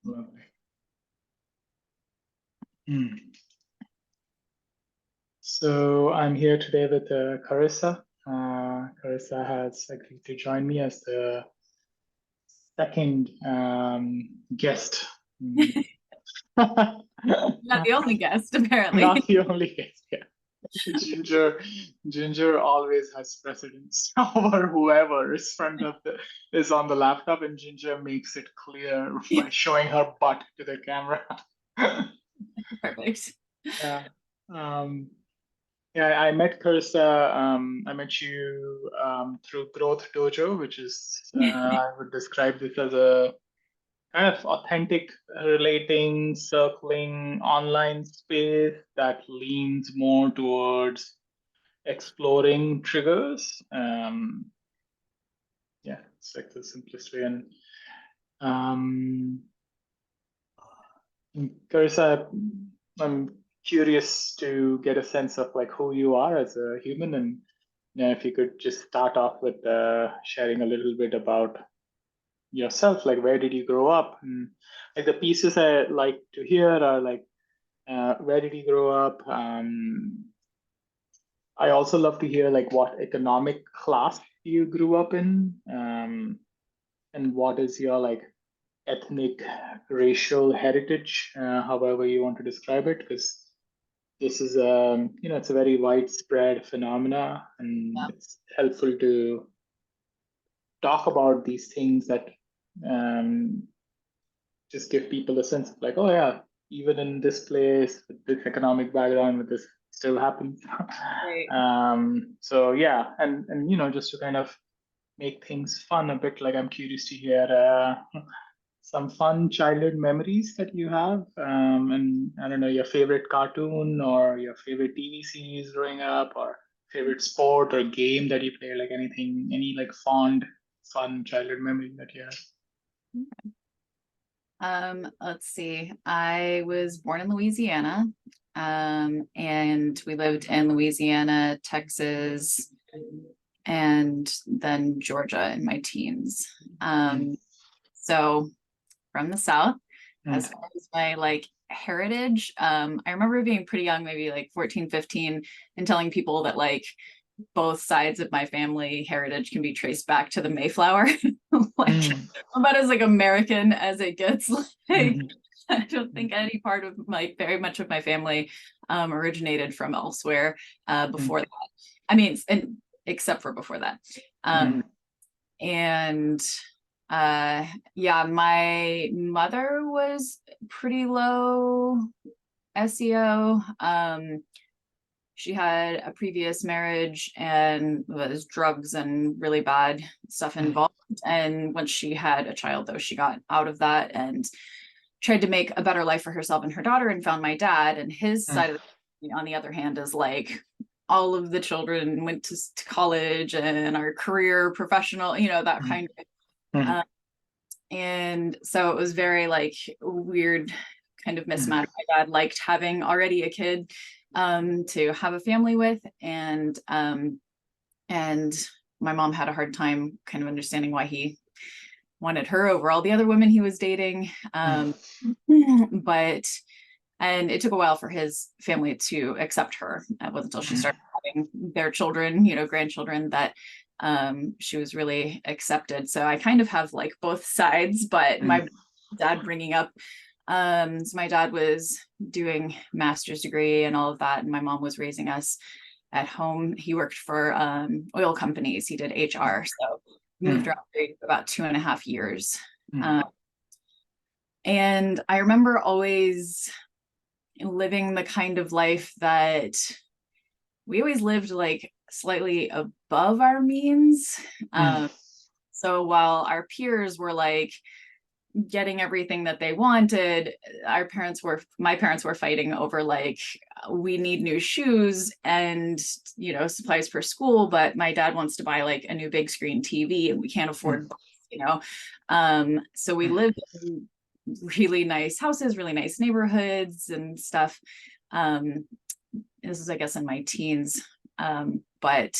Lovely. Hmm. So I'm here today with Carissa. Carissa has agreed to join me as the second guest. Hmm. Not the only guest, apparently. Not the only guest. Yeah. Ginger always has precedence over whoever is on the laptop, and Ginger makes it clear by showing her butt to the camera. Perfect. Yeah. Um, Yeah, I met Carissa. I met you through Growth Dojo, which is, I would describe this as a kind of authentic, relating, circling online space that leans more towards exploring triggers. Yeah, it's like the simplest way. And um, Carissa, I'm curious to get a sense of like who you are as a human, and if you could just start off with sharing a little bit about yourself, like where did you grow up, and like the pieces I like to hear are like where did you grow up. I also love to hear like what economic class you grew up in, and what is your like ethnic, racial heritage, however you want to describe it, because this is it's a very widespread phenomena, and Yeah. it's helpful to talk about these things that um, just give people a sense of like, oh yeah, even in this place with this economic background, with this still happens. Right. So yeah, and just to kind of make things fun a bit, like I'm curious to hear some fun childhood memories that you have, and I don't know, your favorite cartoon or your favorite TV series growing up, or favorite sport or game that you play, like anything, any like fond, fun childhood memory that you have. Let's see. I was born in Louisiana, and we lived in Louisiana, Texas, and then Georgia in my teens. Mm, So from the South, as mm, far as my like heritage, I remember being pretty young, maybe like 14, 15, and telling people that like both sides of my family heritage can be traced back to the Mayflower. Like mm, I'm about as like American as it gets. Like mm, I don't think any part of my very much of my family originated from elsewhere mm, before that. I mean, and except for before that. mm, Um, and uh, yeah, my mother was pretty low SEO. She had a previous marriage and was drugs and really bad stuff mm, involved. And once she had a child, though, she got out of that and tried to make a better life for herself and her daughter and found my dad. And his mm, side of the, on the other hand, is like all of the children went to college and are career professional, that mm, kind of. mm, Uh, and so it was very like weird kind of mm, mismatch. My dad liked having already a kid to have a family with, and my mom had a hard time kind of understanding why he wanted her over all the other women he was dating. But and it took a while for his family to accept her. It wasn't until she mm, started having their children, grandchildren, that she was really accepted. So I kind of have like both sides, but mm, my dad bringing up, so my dad was doing master's degree and all of that, and my mom was raising us at home. He worked for oil companies. He did HR, so moved mm, around for about 2.5 years. mm, Uh, and I remember always living the kind of life that we always lived like slightly above our means. mm, So while our peers were like getting everything that they wanted, my parents were fighting over like, we need new shoes and, supplies for school, but my dad wants to buy like a new big screen TV and we can't afford, mm, so we lived in really nice houses, really nice neighborhoods and stuff. Um, this is, I guess, in my teens. But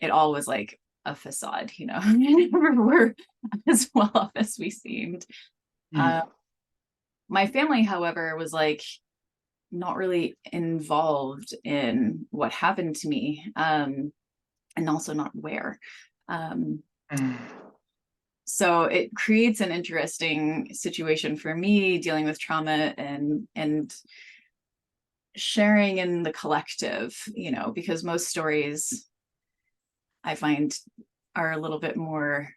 it all was like a facade, we never were as well off as we seemed. mm, My family, however, was like not really involved in what happened to me, and also not where. Mm. So it creates an interesting situation for me dealing with trauma and sharing in the collective, you know, because most stories I find are a little bit more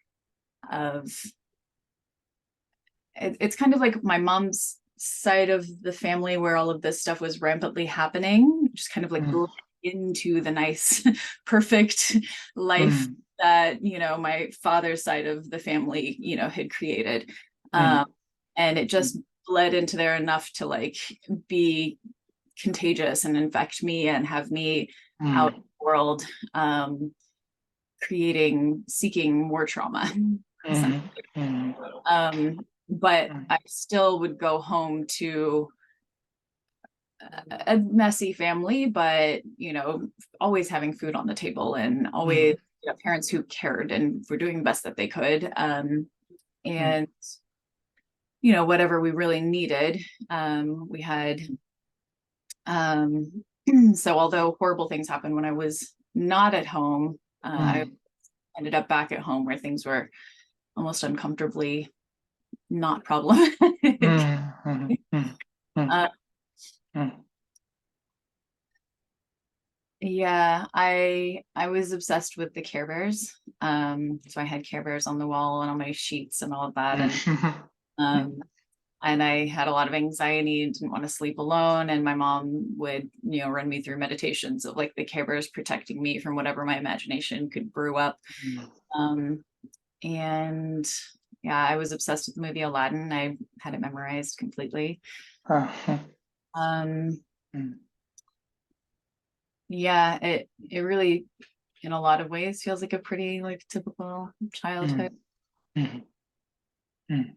of it's kind of like my mom's side of the family where all of this stuff was rampantly happening, just kind of like Mm. into the nice, perfect life Mm. that, you know, my father's side of the family, you know, had created. Mm. And it just bled into there enough to like be contagious and infect me and have me out in Mm. the world, seeking more trauma. Mm. Mm. But Mm. I still would go home to a messy family, but you know, always having food on the table and always, Mm. you know, parents who cared and were doing the best that they could. Mm. And you know, whatever we really needed, we had. Um, so although horrible things happened when I was not at home, I Mm. ended up back at home where things were almost uncomfortably not problematic. Mm. Mm. Mm. Mm. uh, Mm. yeah, I was obsessed with the Care Bears. So I had Care Bears on the wall and on my sheets and all of that. Mm. Um, and I had a lot of anxiety and didn't want to sleep alone. And my mom would, you know, run me through meditations of like the Care Bears protecting me from whatever my imagination could brew up. Mm. Um, and yeah, I was obsessed with the movie Aladdin. I had it memorized completely. Uh, Um, mm. yeah, it really, in a lot of ways, feels like a pretty like typical childhood. Mm. Mm. Mm.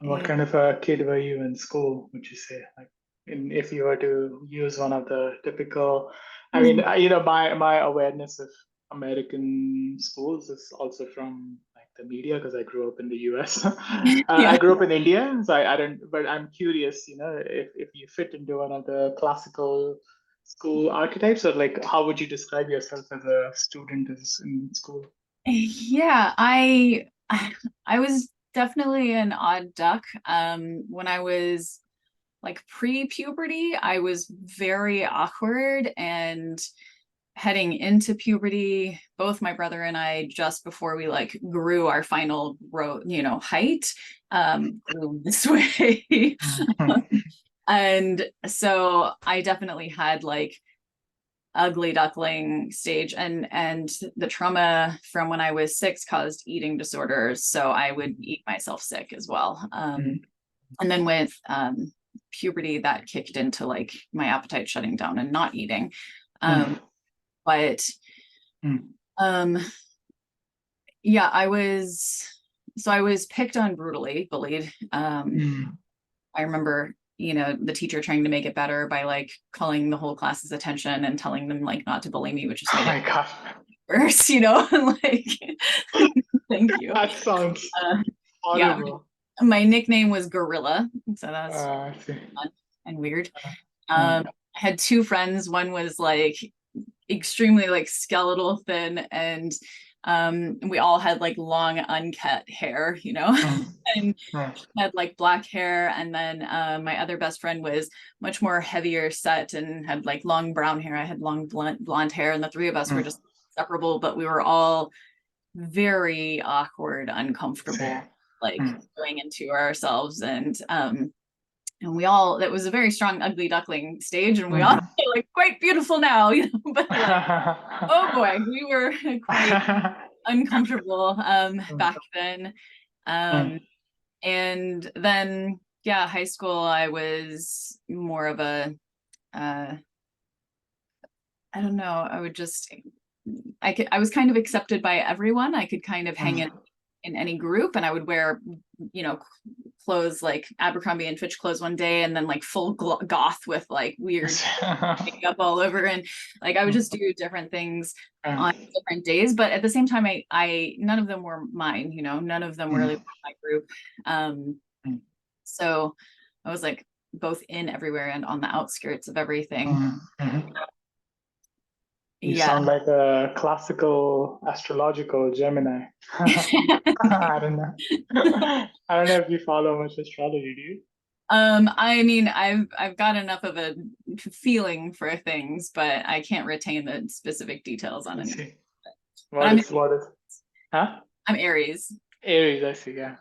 What Yeah. kind of a kid were you in school, would you say? Like, if you were to use one of the typical, I mean, my awareness of American schools is also from like the media because I grew up in the US. I Yeah. grew up in India, so I don't, but I'm curious, if you fit into one of the classical school archetypes, or like, how would you describe yourself as a student in school? Yeah, I was definitely an odd duck. When I was like pre-puberty, I was very awkward, and heading into puberty, both my brother and I, just before we like grew our final you know, height, grew this way. Mhm. And so I definitely had like ugly duckling stage, and the trauma from when I was 6 caused eating disorders, so I would eat myself sick as well. And then with puberty, that kicked into like my appetite shutting down and not eating. Mm. But Mm. um yeah, I was picked on, brutally bullied. Mm. I remember, you know, the teacher trying to make it better by like calling the whole class's attention and telling them like not to bully me, which just Oh made it my God. worse, you know. Like thank you. That sounds uh, yeah, horrible. my nickname was Gorilla, so that's I see. fun and weird. Uh, I had two friends. One was like extremely like skeletal thin, and we all had like long uncut hair, you know. mm, And mm, had like black hair, and then my other best friend was much more heavier set and had like long brown hair. I had long blonde hair, and the three of us were mm. just inseparable, but we were all very awkward, See. uncomfortable, like Mm. going into ourselves. And we all, that was a very strong ugly duckling stage, and we all Mhm. like quite beautiful now, you know. But like, oh boy, we were quite uncomfortable Mm, back then. mm, um and then yeah, high school, I was more of a uh I don't know, I would just, I was kind of accepted by everyone. I could kind of hang mm. in any group, and I would wear, you know, clothes like Abercrombie and Fitch clothes one day, and then like full goth with like weird makeup all over, and like I would just do different things Mm, on different days. But at the same time, I none of them were mine, you know, none of them really were mm, my group. So I was like both in everywhere and on the outskirts of everything. Mm-hmm. You Yeah. sound like a classical astrological Gemini. I don't know. I don't know if you follow much astrology, do you? I mean, I've got enough of a feeling for things, but I can't retain the specific details on I anything. see. But I'm What is, huh? I'm Aries. Aries, I see, yeah.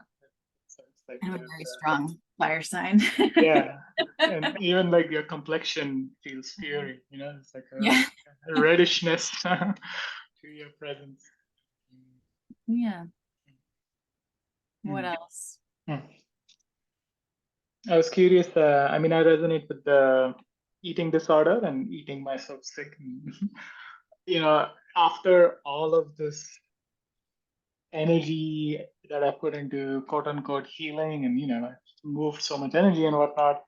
So it's like I'm a there's, very strong fire sign. yeah. And even like your complexion feels fiery, it's like Yeah. a reddishness to your presence. Yeah. What Mm. else? Mm. I was curious. I mean, I resonate with the eating disorder and eating myself sick. After all of this energy that I put into quote unquote healing, and I moved so much energy and whatnot,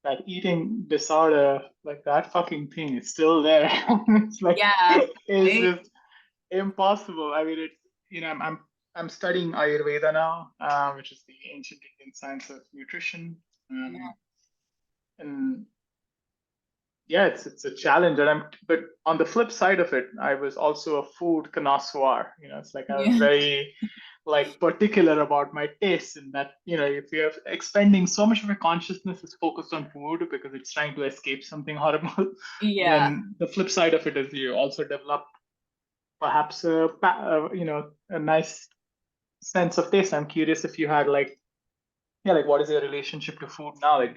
that eating disorder, like that fucking thing, is still there. It's like Yeah. it's Right? just impossible. I mean, it's I'm studying Ayurveda now, which is the ancient Indian science of nutrition. Yeah. And yeah, it's a challenge, but on the flip side of it, I was also a food connoisseur. It's like I was Yeah. very like particular about my tastes, and that if you're expending so much of your consciousness is focused on food because it's trying to escape something horrible, Yeah. then the flip side of it is you also develop perhaps a nice sense of taste. I'm curious if you had like, yeah, like what is your relationship to food now? Like,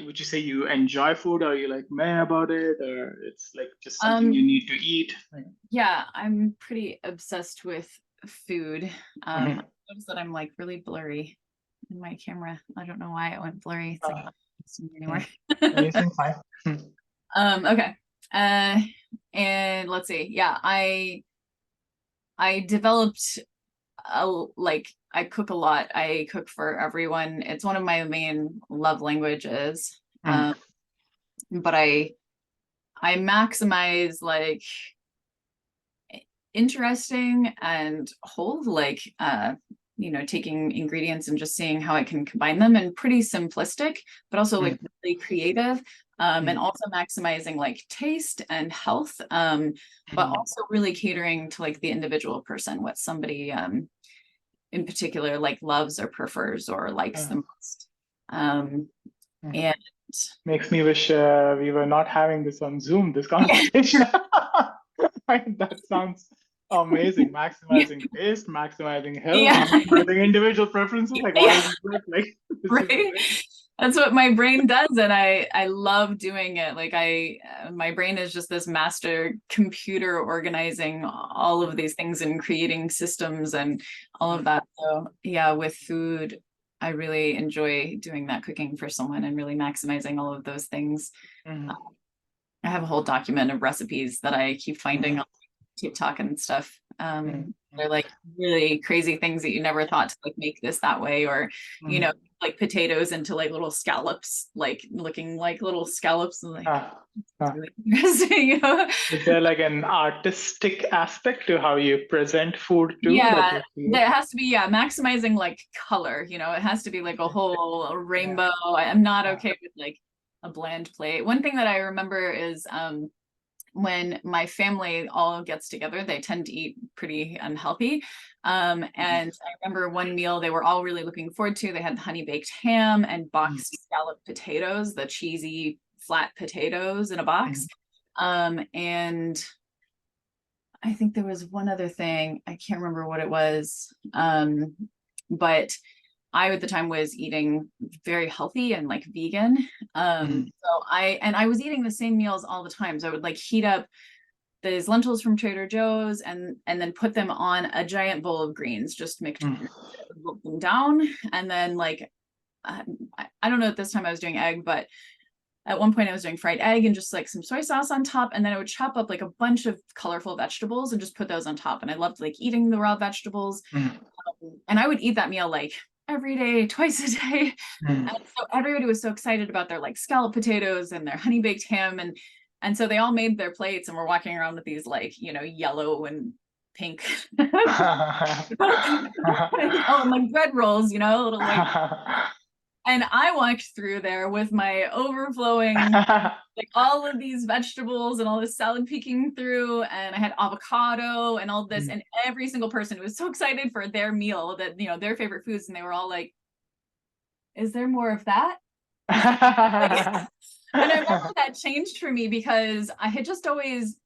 would you say you enjoy food, or are you like meh about it, or it's like just something you Um, need to eat? Like, yeah, I'm pretty obsessed with food. mhm. I noticed that I'm like really blurry in my camera. I don't know why it went blurry. It's like uh, not seeing anymore. mm. Anything fine. Mm. Okay. Uh, and let's see. Yeah, I developed like I cook a lot. I cook for everyone. It's one of my main love languages. Mm. But I maximize like interesting and whole, like taking ingredients and just seeing how I can combine them, and pretty simplistic, but also like Mm. really creative. And Mm. also maximizing like taste and health, but Mm. also really catering to like the individual person, what somebody in particular like loves or prefers or likes the Uh, most. Um, mm. and Makes me wish we were not having this on Zoom, this yeah, conversation. That sounds amazing. yeah, Maximizing taste, maximizing health, yeah. maximizing individual preferences. Like all Yeah. of these, like this is Right, great. that's what my brain does, and I love doing it. Like my brain is just this master computer organizing all of these things and creating systems and all of that. So yeah, with food, I really enjoy doing that, cooking for someone and really maximizing all of those things. Mhm. I have a whole document of recipes that I keep finding on TikTok and stuff. Mhm. They're like really crazy things that you never thought to like make this that way, or you Mhm. know, like potatoes into like little scallops, like looking like little scallops, and like Ah, it's ah. really interesting. Is there like an artistic aspect to how you present food too that Yeah, you feel? there has to be, yeah, maximizing like color, it has to be like a whole Yeah. rainbow. I'm not Ah. okay with like a bland plate. One thing that I remember is when my family all gets together, they tend to eat pretty unhealthy. Mhm. And I remember one meal they were all really looking forward to. They had honey baked ham and Mhm. boxed scalloped potatoes, the cheesy flat potatoes in a box. Mhm. And I think there was one other thing. I can't remember what it was. But I at the time was eating very healthy and like vegan. Mhm. So I was eating the same meals all the time. So I would like heat up these lentils from Trader Joe's and then put them on a giant bowl of greens, just mix Mhm. them down. And then like I don't know, at this time I was doing egg, but at one point I was doing fried egg and just like some soy sauce on top. And then I would chop up like a bunch of colorful vegetables and just put those on top. And I loved like eating the raw vegetables. Mhm. And I would eat that meal like every day, twice a day. Mhm. And so everybody was so excited about their like scalloped potatoes and their honey baked ham. And so they all made their plates and were walking around with these like, yellow and pink. Oh, and like bread rolls, little white. And I walked through there with my overflowing, like all of these vegetables and all this salad peeking through, and I had avocado and all this, and every single person was so excited for their meal, that, you know, their favorite foods, and they were all like, is there more of that? And I remember that changed for me, because I had just always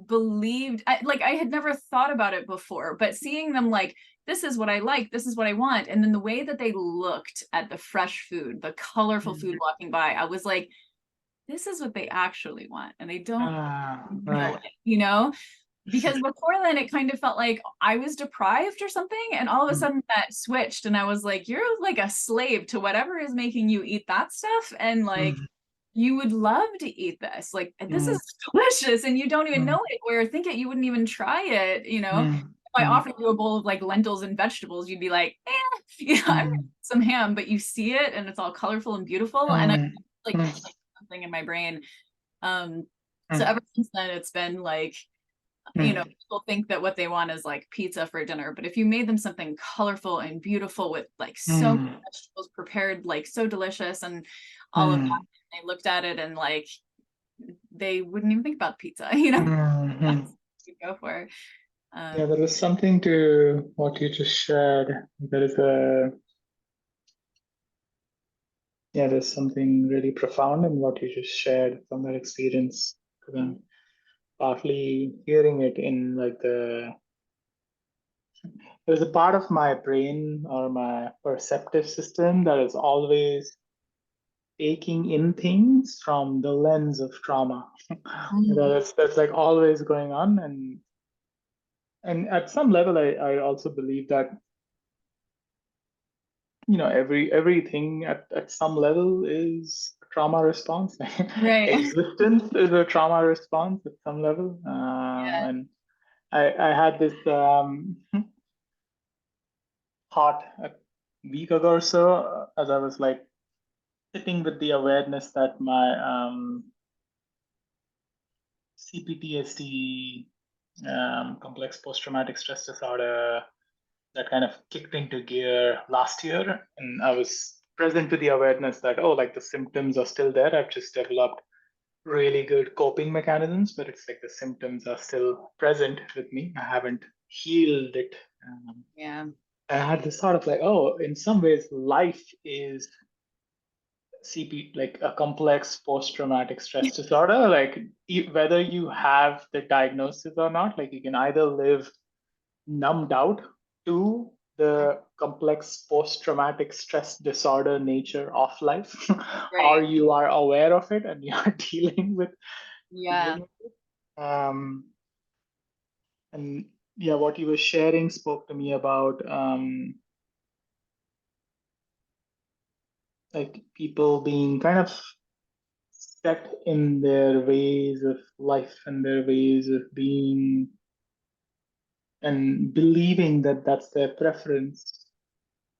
believed, I had never thought about it before, but seeing them like, this is what I like, this is what I want, and then the way that they looked at the fresh food, the colorful food walking by, I was like, this is what they actually want, and they don't know Right. it, you know? Because before then it kind of felt like I was deprived or something, and all of a sudden that switched, and I was like, you're like a slave to whatever is making you eat that stuff, and like, you would love to eat this, like, this is delicious, and you don't even know it, or think it, you wouldn't even try it, you know? If I offered you a bowl of like lentils and vegetables, you'd be like, you know, I'm some ham, but you see it and it's all colorful and beautiful, and I like something in my brain. So ever since then, it's been like, you know, people think that what they want is like pizza for dinner, but if you made them something colorful and beautiful with like so many vegetables prepared, like so delicious and all of that, they looked at it and like, they wouldn't even think about pizza, you know? That's what you go for. Yeah, there is something to what you just shared. There is a Yeah, there's something really profound in what you just shared from that experience. Because I'm partly hearing it in like there's a part of my brain or my perceptive system that is always taking in things from the lens of trauma. That's like always going on, and at some level, I also believe that, you know, everything at some level is a trauma response. Right. Existence is a trauma response at some level. Yeah. And I had this thought a week ago or so, as I was like sitting with the awareness that my CPTSD, complex post-traumatic stress disorder, that kind of kicked into gear last year. And I was present with the awareness that, oh, like the symptoms are still there. I've just developed really good coping mechanisms, but it's like the symptoms are still present with me. I haven't healed it. Yeah. I had this sort of like, oh, in some ways, life is like a complex post-traumatic stress disorder. Like whether you have the diagnosis or not, like you can either live numbed out to the complex post-traumatic stress disorder nature of life, or Right. you are aware of it and you are Yeah. dealing with it. And yeah, what you were sharing spoke to me about like people being kind of set in their ways of life and their ways of being, and believing that that's their preference.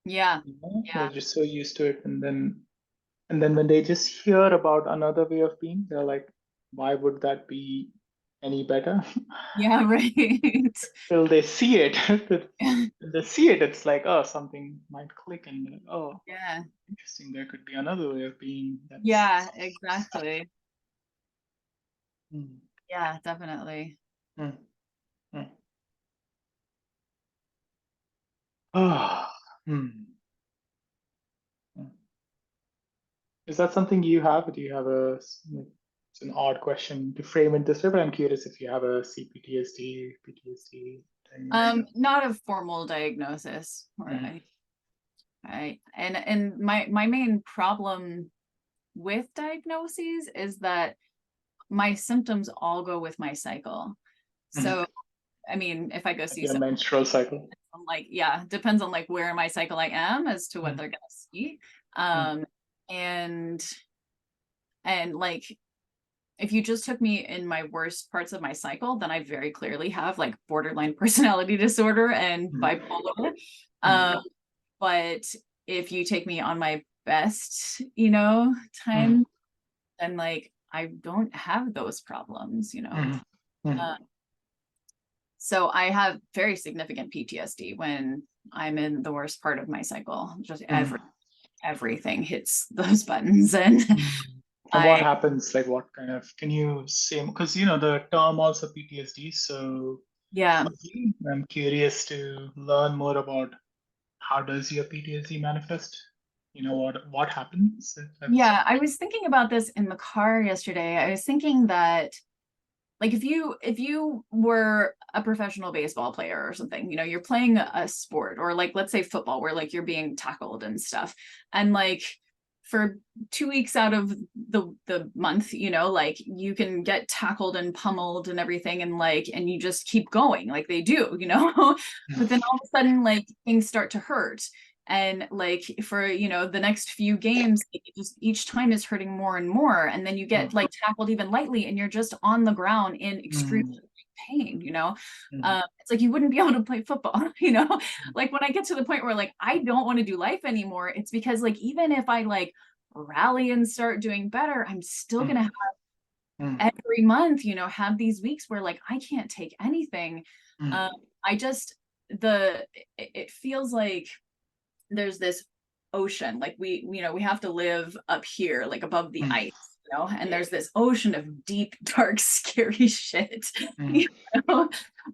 Yeah. You know? They're Yeah. just so used to it, and then when they just hear about another way of being, they're like, why would that be any better? Yeah. Right. Till they see it. When they see it, it's like, oh, something might click, and they're like, oh, Yeah. interesting. There could be another way of being. That's Yeah. Exactly. mm, Yeah. Definitely. mm, mm. Ah, hmm. Mm. Is that something you have? Do you have like, it's an odd question to frame it this way, but I'm curious if you have a CPTSD, PTSD diagnosis. Not a formal diagnosis, or Mm, and my main problem with diagnoses is that my symptoms all go with my cycle. mm. So, I mean, if I go Like see your someone, menstrual cycle. I'm like, yeah, depends on like where in my cycle I am as to what Mm, they're gonna see. mm, And like, if you just took me in my worst parts of my cycle, then I very clearly have like borderline personality disorder and mm, bipolar. mm, Um, but if you take me on my best, you know, mm, time, then like I don't have those problems, you know. mm, mm, Uh, so I have very significant PTSD when I'm in the worst part of my cycle, just mm, everything hits those buttons. And And what happens? Like, what kind of, can you say? Because, the term also PTSD. So yeah. I'm curious to learn more about how does your PTSD manifest? What happens? Yeah, I was thinking about this in the car yesterday. I was thinking that, like, if you were a professional baseball player or something, you're playing a sport, or like, let's say football, where like you're being tackled and stuff, and like for 2 weeks out of the month, like you can get tackled and pummeled and everything, and you just keep going like they do, but then all of a sudden, like, things start to hurt. And like for the next few games, like, it just each time is hurting more and more, and then you get like tackled even lightly and you're just on the ground in extreme pain. It's like you wouldn't be able to play football. Like when I get to the point where like I don't want to do life anymore, it's because like even if I like rally and start doing better, I'm still gonna have every month have these weeks where like I can't take anything. I just it feels like there's this ocean, like we have to live up here, like above the ice, and there's this ocean of deep, dark, scary shit,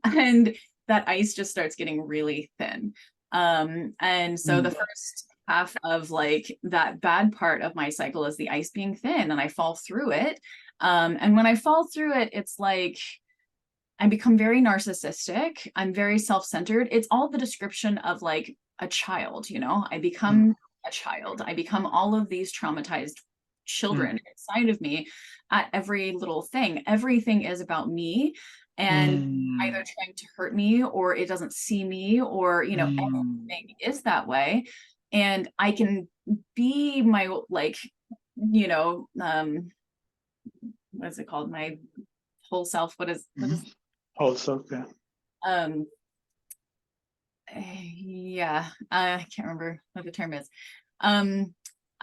and that ice just starts getting really thin. And so the first half of like that bad part of my cycle is the ice being thin, and I fall through it. And when I fall through it, it's like I become very narcissistic. I'm very self-centered. It's all the description of like a child, I become a child. I become all of these traumatized children inside of me at every little thing. Everything is about me and either trying to hurt me, or it doesn't see me, or, everything is that way. And I can be my like, what is it called? My whole self. What is whole self? Yeah. Yeah, I can't remember what the term is. I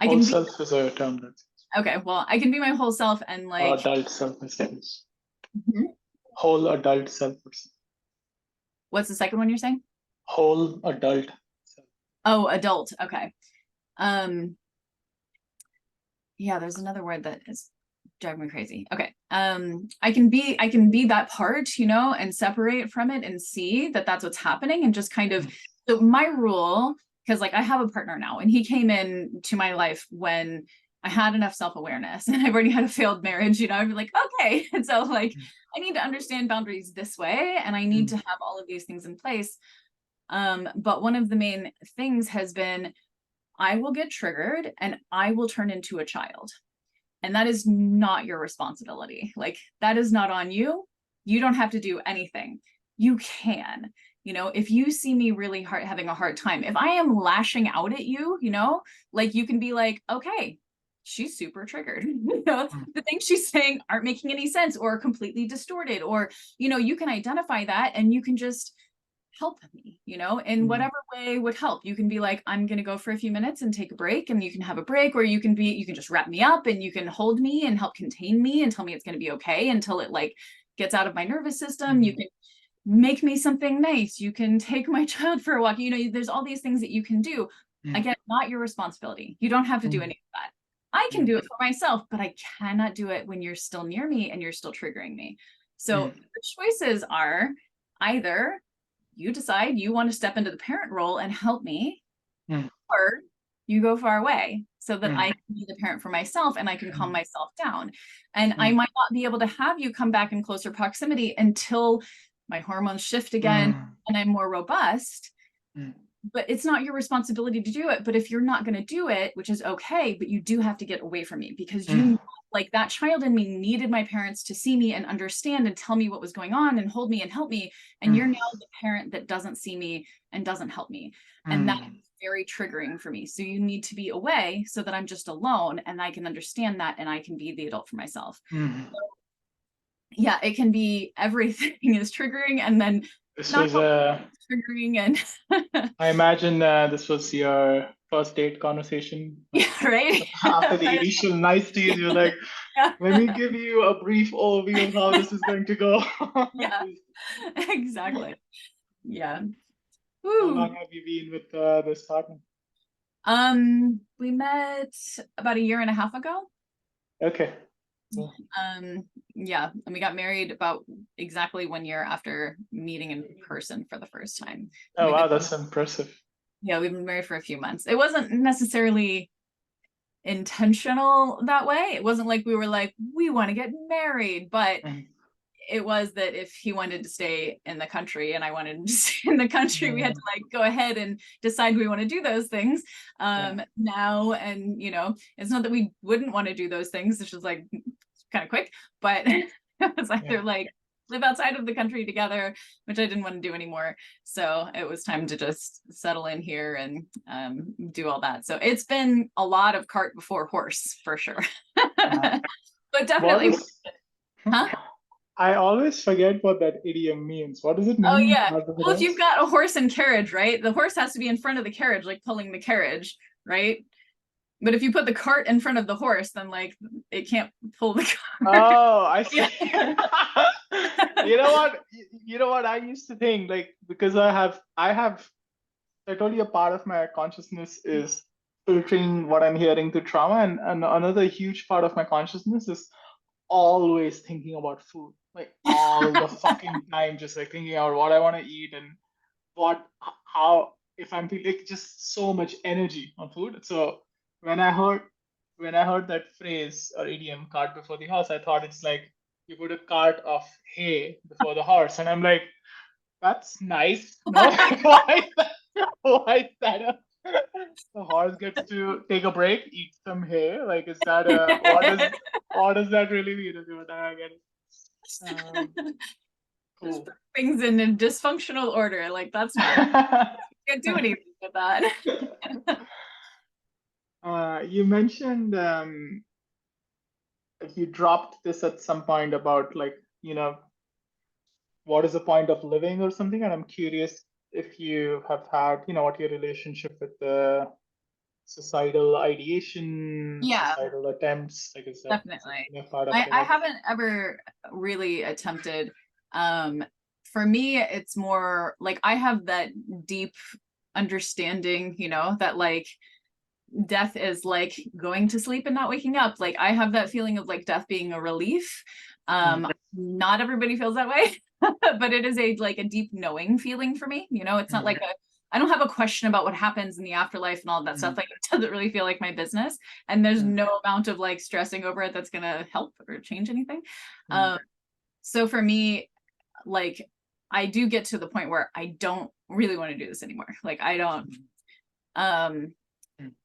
whole can self is a term that's okay. Well, I can be my whole self and like adult self is whole adult self. What's the second one you're saying? Whole adult self. Oh, adult. Okay. Yeah, there's another word that is driving me crazy. Okay. I can be that part, and separate from it and see that that's what's happening, and just kind of, so my rule, because like I have a partner now, and he came in to my life when I had enough self-awareness, and I've already had a failed marriage, I'd be like, okay. And so like I need to understand boundaries this way, and I need to have all of these things in place. But one of the main things has been, I will get triggered and I will turn into a child. And that is not your responsibility. Like, that is not on you. You don't have to do anything. You can, if you see me really having a hard time, if I am lashing out at you, like you can be like, okay, she's super triggered. The things she's saying aren't making any sense, or completely distorted, or, you can identify that and you can just help me, in whatever way would help. You can be like, I'm going to go for a few minutes and take a break, and you can have a break, or you can just wrap me up and you can hold me and help contain me and tell me it's going to be okay until it like gets out of my nervous system. You can make me something nice. You can take my child for a walk. There's all these things that you can do. Again, not your responsibility. You don't have to do any of that. I can do it for myself, but I cannot do it when you're still near me and you're still triggering me. So the choices are either you decide you want to step into the parent role and help me, or you go far away so that I can be the parent for myself and I can calm myself down. And I might not be able to have you come back in closer proximity until my hormones shift again and I'm more robust. But it's not your responsibility to do it. But if you're not going to do it, which is okay, but you do have to get away from me, because like that child in me needed my parents to see me and understand and tell me what was going on and hold me and help me. And you're now the parent that doesn't see me and doesn't help me. And that's very triggering for me. So you need to be away so that I'm just alone and I can understand that and I can be the adult for myself. So, yeah, it can be everything is triggering, and then this not was triggering. And I imagine this was your first date conversation. Yeah, right. After the initial niceties, you're like, let me give you a brief overview of how this is going to go. Yeah, exactly. Yeah. How long have you been with this partner? We met about a year and a half ago. Okay. Cool. Yeah, and we got married about exactly 1 year after meeting in person for the first time. Oh, wow, that's impressive. Yeah, we've been married for a few months. It wasn't necessarily intentional that way. It wasn't like we were like, we want to get married, but it was that if he wanted to stay in the country and I wanted to stay in the country, we had to like go ahead and decide we want to do those things now. And, you know, it's not that we wouldn't want to do those things. It's just like kind of quick, but it was either like live outside of the country together, which I didn't want to do anymore. So it was time to just settle in here and do all that. So it's been a lot of cart before horse for sure. But definitely. Huh? I always forget what that idiom means. What does it mean? Oh yeah. Well, if you've got a horse and carriage, right? The horse has to be in front of the carriage, like pulling the carriage, right? But if you put the cart in front of the horse, then like it can't pull the cart. Oh, I see. You know what? You know what I used to think, like, because I told you a part of my consciousness is filtering what I'm hearing through trauma, and another huge part of my consciousness is always thinking about food, like all the fucking time, just like thinking about what I want to eat and how, if I'm feeling like just so much energy on food. So when I heard that phrase or idiom, cart before the horse, I thought it's like you put a cart of hay before the horse, and I'm like, that's nice. No, why is that? Why is that? The horse gets to take a break, eat some hay. Like, is that what does that really mean? I get it. Cool. Things in a dysfunctional order. Like that's not. You can't do anything with that. You mentioned you dropped this at some point about like, what is the point of living or something, and I'm curious if you have had, what your relationship with the suicidal ideation, Yeah, suicidal attempts, like is that definitely. a part of I haven't ever really attempted. For me, it's more like I have that deep understanding, you know, that like death is like going to sleep and not waking up. Like I have that feeling of like death being a relief. Not everybody feels that way, but it is like a deep knowing feeling for me. You know, it's not like I don't have a question about what happens in the afterlife and all that stuff. Like it doesn't really feel like my business. And there's no amount of like stressing over it that's gonna help or change anything. So for me, like I do get to the point where I don't really want to do this anymore. Like I don't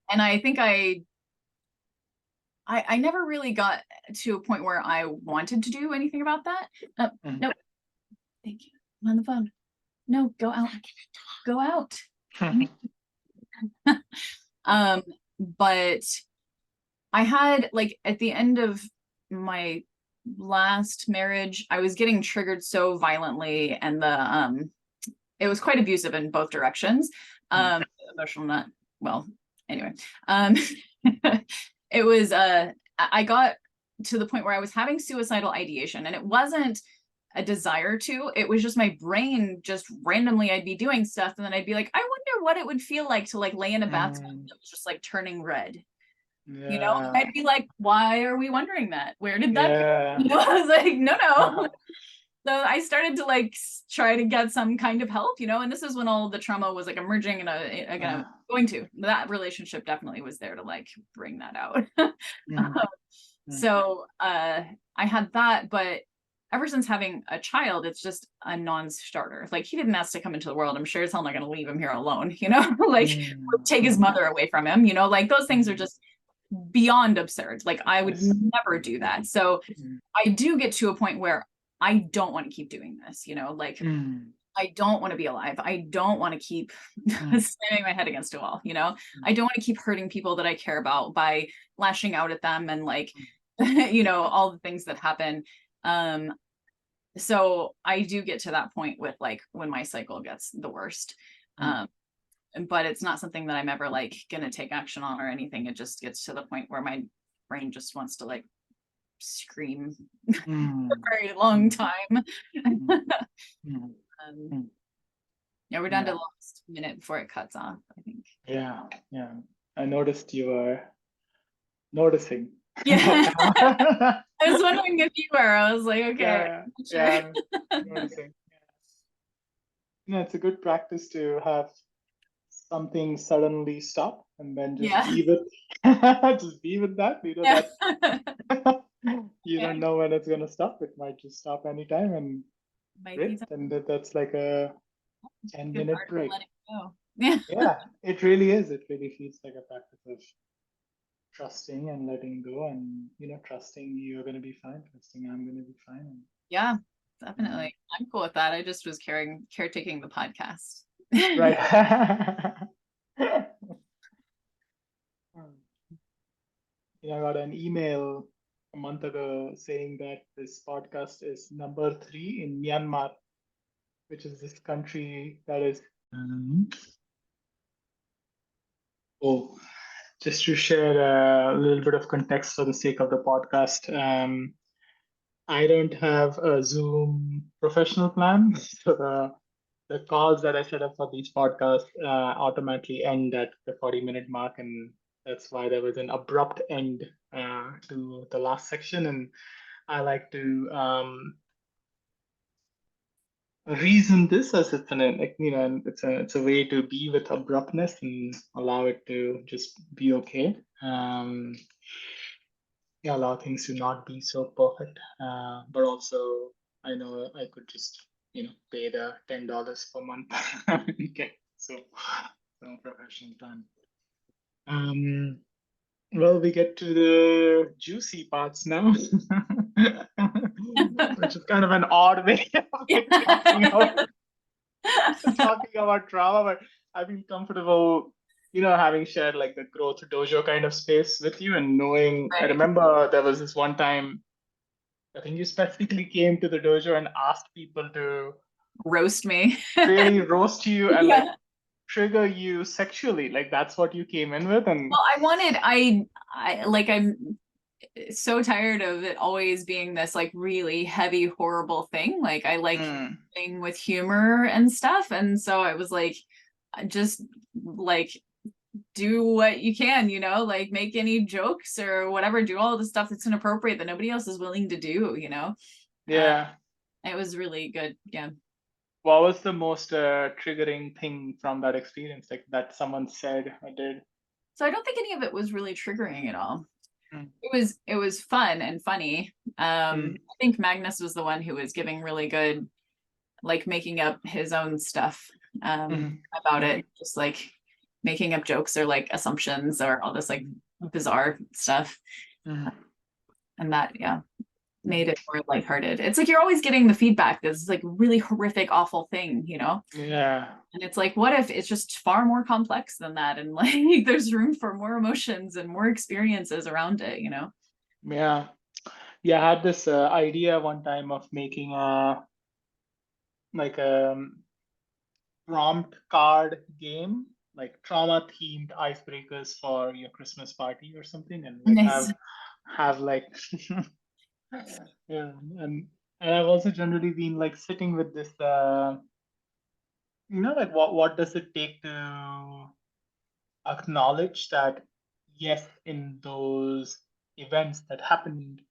and I think I never really got to a point where I wanted to do anything about that. No, thank you. I'm on the phone. No, go out. Go out. But I had like at the end of my last marriage, I was getting triggered so violently, and it was quite abusive in both directions. Emotional, not well. Anyway, it was I got to the point where I was having suicidal ideation, and it wasn't a desire to, it was just my brain just randomly, I'd be doing stuff and then I'd be like, I wonder what it would feel like to like lay in a bathtub that was just like turning red. You know, and I'd be like, why are we wondering that? Where did that you know? I was like, no. So I started to like try to get some kind of help, you know, and this is when all the trauma was like emerging, and again, going to that relationship definitely was there to like bring that out. So I had that, but ever since having a child, it's just a non-starter. Like he didn't ask to come into the world. I'm sure as hell not going to leave him here alone, you know, like take his mother away from him, you know, like those things are just beyond absurd. Like I would never do that. So I do get to a point where I don't want to keep doing this, you know, like I don't want to be alive. I don't want to keep slamming my head against a wall, you know, I don't want to keep hurting people that I care about by lashing out at them and like, you know, all the things that happen. So I do get to that point with like when my cycle gets the worst. But it's not something that I'm ever like gonna take action on or anything. It just gets to the point where my brain just wants to like scream for a very long time. Yeah, we're down to the last minute before it cuts off, I think. Yeah. I noticed you were noticing. Yeah. Yeah, I was wondering if you were. I was like, okay, yeah, I'm not yeah, sure. I'm noticing. Yeah, it's a good practice to have something suddenly stop and then just Yeah. be with just be with that. Yeah. That you Yeah. don't know when it's gonna stop. It might just stop anytime, and Might be great. Then that's like a a 10 good minute part of break. letting go. Yeah. Yeah, it really is. It really feels like a practice of trusting and letting go, and trusting you're gonna be fine, trusting I'm gonna be fine. Yeah, And, definitely. I'm cool with that. I just was caretaking the podcast. right. I got an email a month ago saying that this podcast is number 3 in Myanmar, which is this country that is. Oh, just to share a little bit of context for the sake of the podcast. I don't have a Zoom professional plan, so the calls that I set up for these podcasts automatically end at the 40-minute mark, and that's why there was an abrupt end to the last section. And I like to reason this as it's it's a way to be with abruptness and allow it to just be okay. Yeah, allow things to not be so perfect, but also I know I could just pay the $10 per month and get so professional done. Um, well, we get to the juicy parts now, which is kind of an odd way of like talking about trauma, but I feel comfortable, having shared like the growth dojo kind of space with you and knowing. I Right. remember there was this one time, I think you specifically came to the dojo and asked people to Roast me. really roast you and like Yeah. trigger you sexually. Like that's what you came in with, and Well, I'm so tired of it always being this like really heavy, horrible thing. Like I like mm, thing with humor and stuff. And so I was like, just like do what you can, like make any jokes or whatever, do all the stuff that's inappropriate that nobody else is willing to do. Uh, yeah. it was really good. Yeah. What was the most triggering thing from that experience, like that someone said or did? So I don't think any of it was really triggering at all. Mm, It was fun and funny. mm, I think Magnus was the one who was giving really good, like making up his own stuff mm, about mm, it, just like making up jokes or like assumptions or all this like bizarre stuff. mm, And that, yeah, made it more lighthearted. It's like you're always getting the feedback. This is like really horrific, awful thing. yeah. And it's like, what if it's just far more complex than that? And like there's room for more emotions and more experiences around it. Yeah. Yeah, I had this idea one time of making a prompt card game, like trauma themed icebreakers for your Christmas party or something, and like Nice. have like yeah, and I've also generally been like sitting with this like what does it take to acknowledge that yes, in those events that happened,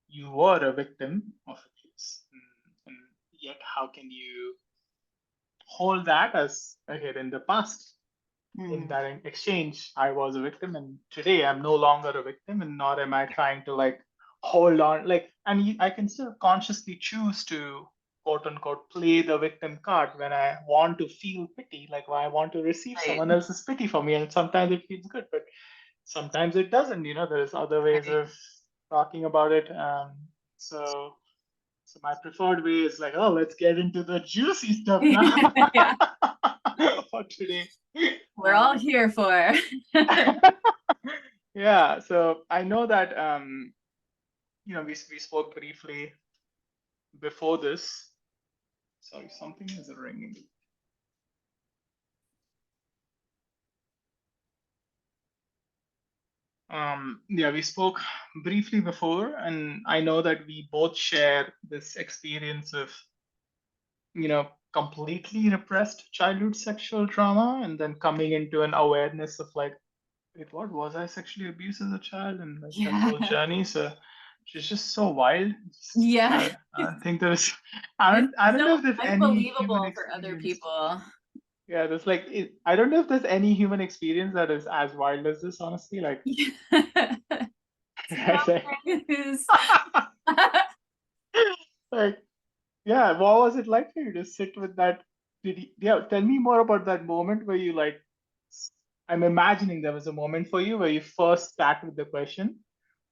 you were a victim of abuse, and yet how can you hold that as okay in the past, in Mm. that exchange I was a victim and today I'm no longer a victim, and nor am I trying to like hold on like, and I can still consciously choose to quote unquote play the victim card when I want to feel pity, like when I want to receive Right. someone else's pity for me, and sometimes it feels good but sometimes it doesn't. There's other ways Right. of talking about it. So so my preferred way is like, oh, let's get into the juicy stuff now Yeah. for today. We're all Um, here for. yeah, so I know that we spoke briefly before this. Sorry, something is ringing. Yeah, we spoke briefly before, and I know that we both share this experience of completely repressed childhood sexual trauma and then coming into an awareness of like wait, what was I sexually abused as a child? And like that whole Yeah. journey. So she's just so wild. Yeah. I think there's, It's I don't know so if there's any human unbelievable for other experience. people. Yeah, there's like, I don't know if there's any human experience that is as wild as this, honestly. Like, right, like, Surprise. like, yeah, what was it like for you to sit with that? Yeah, tell me more about that moment where you like, I'm imagining there was a moment for you where you first sat with the question,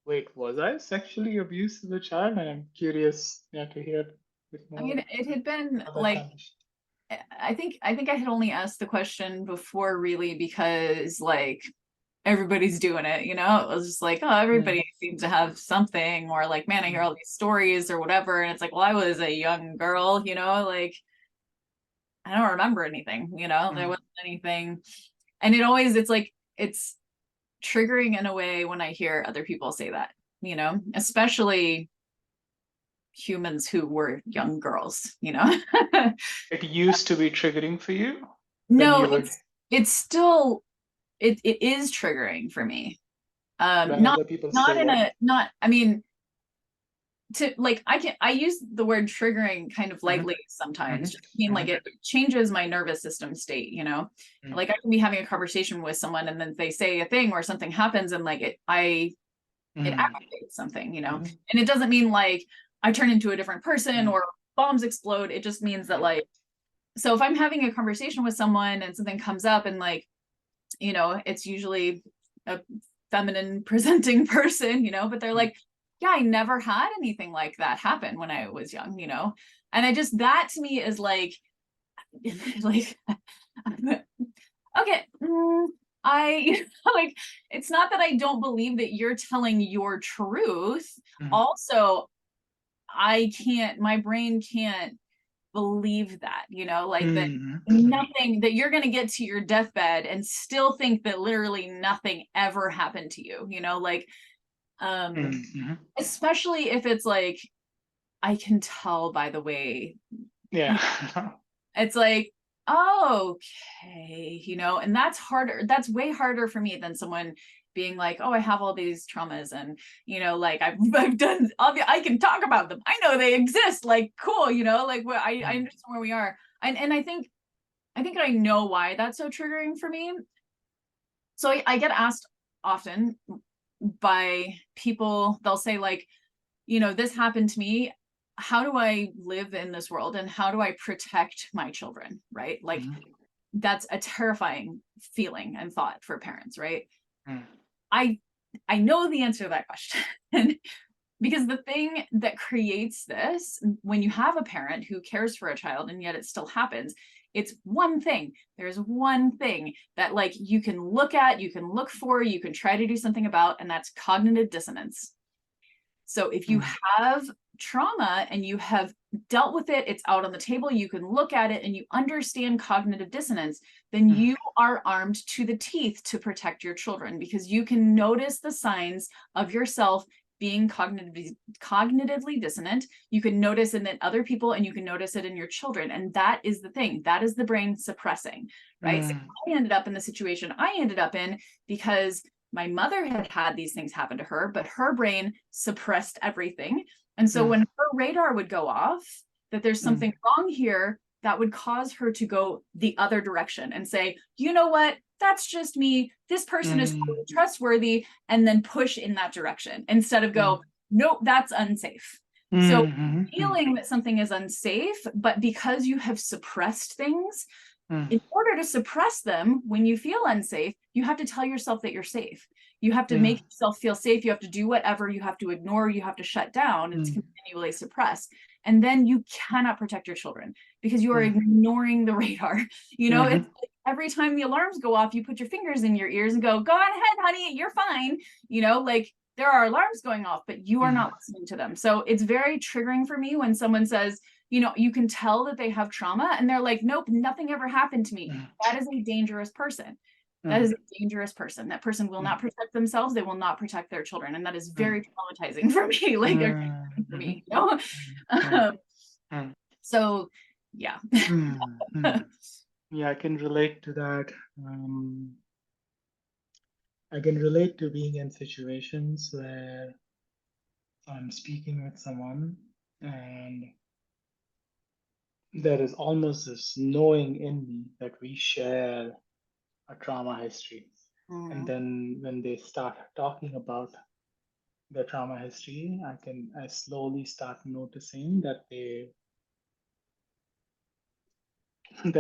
wait, was I sexually abused as a child? And I'm curious, yeah, to hear a bit I more mean, it had been about that like transition. I think I had only asked the question before really because like everybody's doing it, you know? It was just like, oh, Mm, everybody seems to have something, or like, man, I hear mm, all these stories or whatever. And it's like, well, I was a young girl, you know, like I don't remember anything, you know, there mm, wasn't anything. And it always, it's like, it's triggering in a way when I hear other people say that, you know, especially humans who were young girls, you know. it used to be triggering for you when No, you would, it's still it is triggering for me. when Not other people not say in it. a not I mean to like I use the word triggering kind of Hmm. lightly sometimes. Hmm. Just mean like Hmm. it changes my nervous system state, you know. Like I can be having a conversation with someone and then they say a thing or something happens and like it Mm, activates something, you know. mm, And it doesn't mean like I turn into a different person mm, or bombs explode. It just means that like so if I'm having a conversation with someone and something comes up and like, you know, it's usually a feminine presenting person, you know, but they're mm, like, yeah, I never had anything like that happen when I was young, you know. And I just that to me is like like okay, I like it's not that I don't believe that you're telling your truth. mm, Also, I can't, my brain can't believe that, you know, like that mm, mm, nothing that you're going to get to your deathbed and still think that literally nothing ever happened to you, you know, like um mm, mm. especially if it's like I can tell by the way Yeah. you it's like, oh, okay, you know, and that's harder. That's way harder for me than someone being like, oh, I have all these traumas and, you know, like I've done, I can talk about them. I know they exist. Like, cool, you know, like I Mm, understand where we are. And I think I know why that's so triggering for me. So I get asked often by people, they'll say like, you know, this happened to me. How do I live in this world and how do I protect my children? Right. Like mm, that's a terrifying feeling and thought for parents, right? mm, I I know the answer to that question. Because the thing that creates this when you have a parent who cares for a child and yet it still happens, it's one thing. There's one thing that like you can look at, you can look for, you can try to do something about, and that's cognitive dissonance. So if you mm, have trauma and you have dealt with it, it's out on the table, you can look at it and you understand cognitive dissonance, then mm, you are armed to the teeth to protect your children because you can notice the signs of yourself being cognitively dissonant. You can notice it in other people and you can notice it in your children. And that is the thing. That is the brain suppressing, right? So mm, I ended up in the situation I ended up in because my mother had had these things happen to her, but her brain suppressed everything. And so mm, when her radar would go off, that there's mm, something wrong here, that would cause her to go the other direction and say, you know what? That's just me. This person is totally mm, trustworthy, and then push in that direction instead of mm, go, nope, that's unsafe. So mm, mm, feeling that something is unsafe, but because you have suppressed things, mm, in order to suppress them when you feel unsafe, you have to tell yourself that you're safe. You have to yeah. make yourself feel safe. You have to do whatever, you have to ignore, you have to shut down and Mm, continually suppress. And then you cannot protect your children because you are mm, ignoring the radar. You know, it's mhm, like every time the alarms go off, you put your fingers in your ears and go on ahead, honey, you're fine. You know, like there are alarms going off, but you are mm, not listening to them. So it's very triggering for me when someone says, you know, you can tell that they have trauma and they're like, nope, nothing ever happened to me. mm, That is a dangerous person. That mm, is a dangerous person. That person will mm, not protect themselves. They will not protect their children. And that is mm, very traumatizing for me, like or mm, for mhm, me, you know? mm, mm, So yeah. mm, mm. Yeah, I can relate to that. I can relate to being in situations where I'm speaking with someone and there is almost this knowing in me that we share a trauma history. And Mhm. then when they start talking about their trauma history, I slowly start noticing that there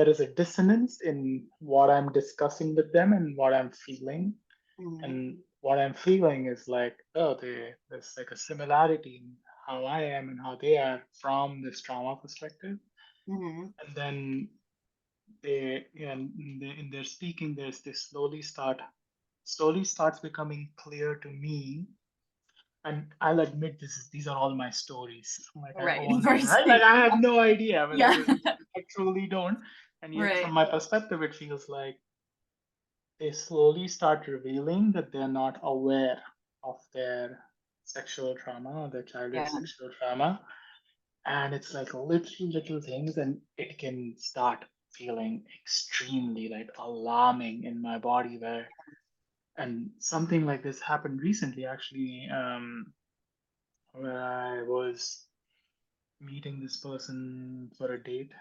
is a dissonance in what I'm discussing with them and what I'm feeling. Mhm. And what I'm feeling is like, oh, there's like a similarity in how I am and how they are from this trauma perspective. Mhm. And then in their speaking, they slowly starts becoming clear to me. And I'll admit these are all my stories. Like I Right. own them, Right. right? Like I have no idea whether Yeah. this is, I truly don't. And yet, Right. from my perspective, it feels like they slowly start revealing that they're not aware of their sexual trauma or their childhood Yeah. sexual trauma. And it's like little things, and it can start feeling extremely like alarming in my body where and something like this happened recently actually, where I was meeting this person for a date,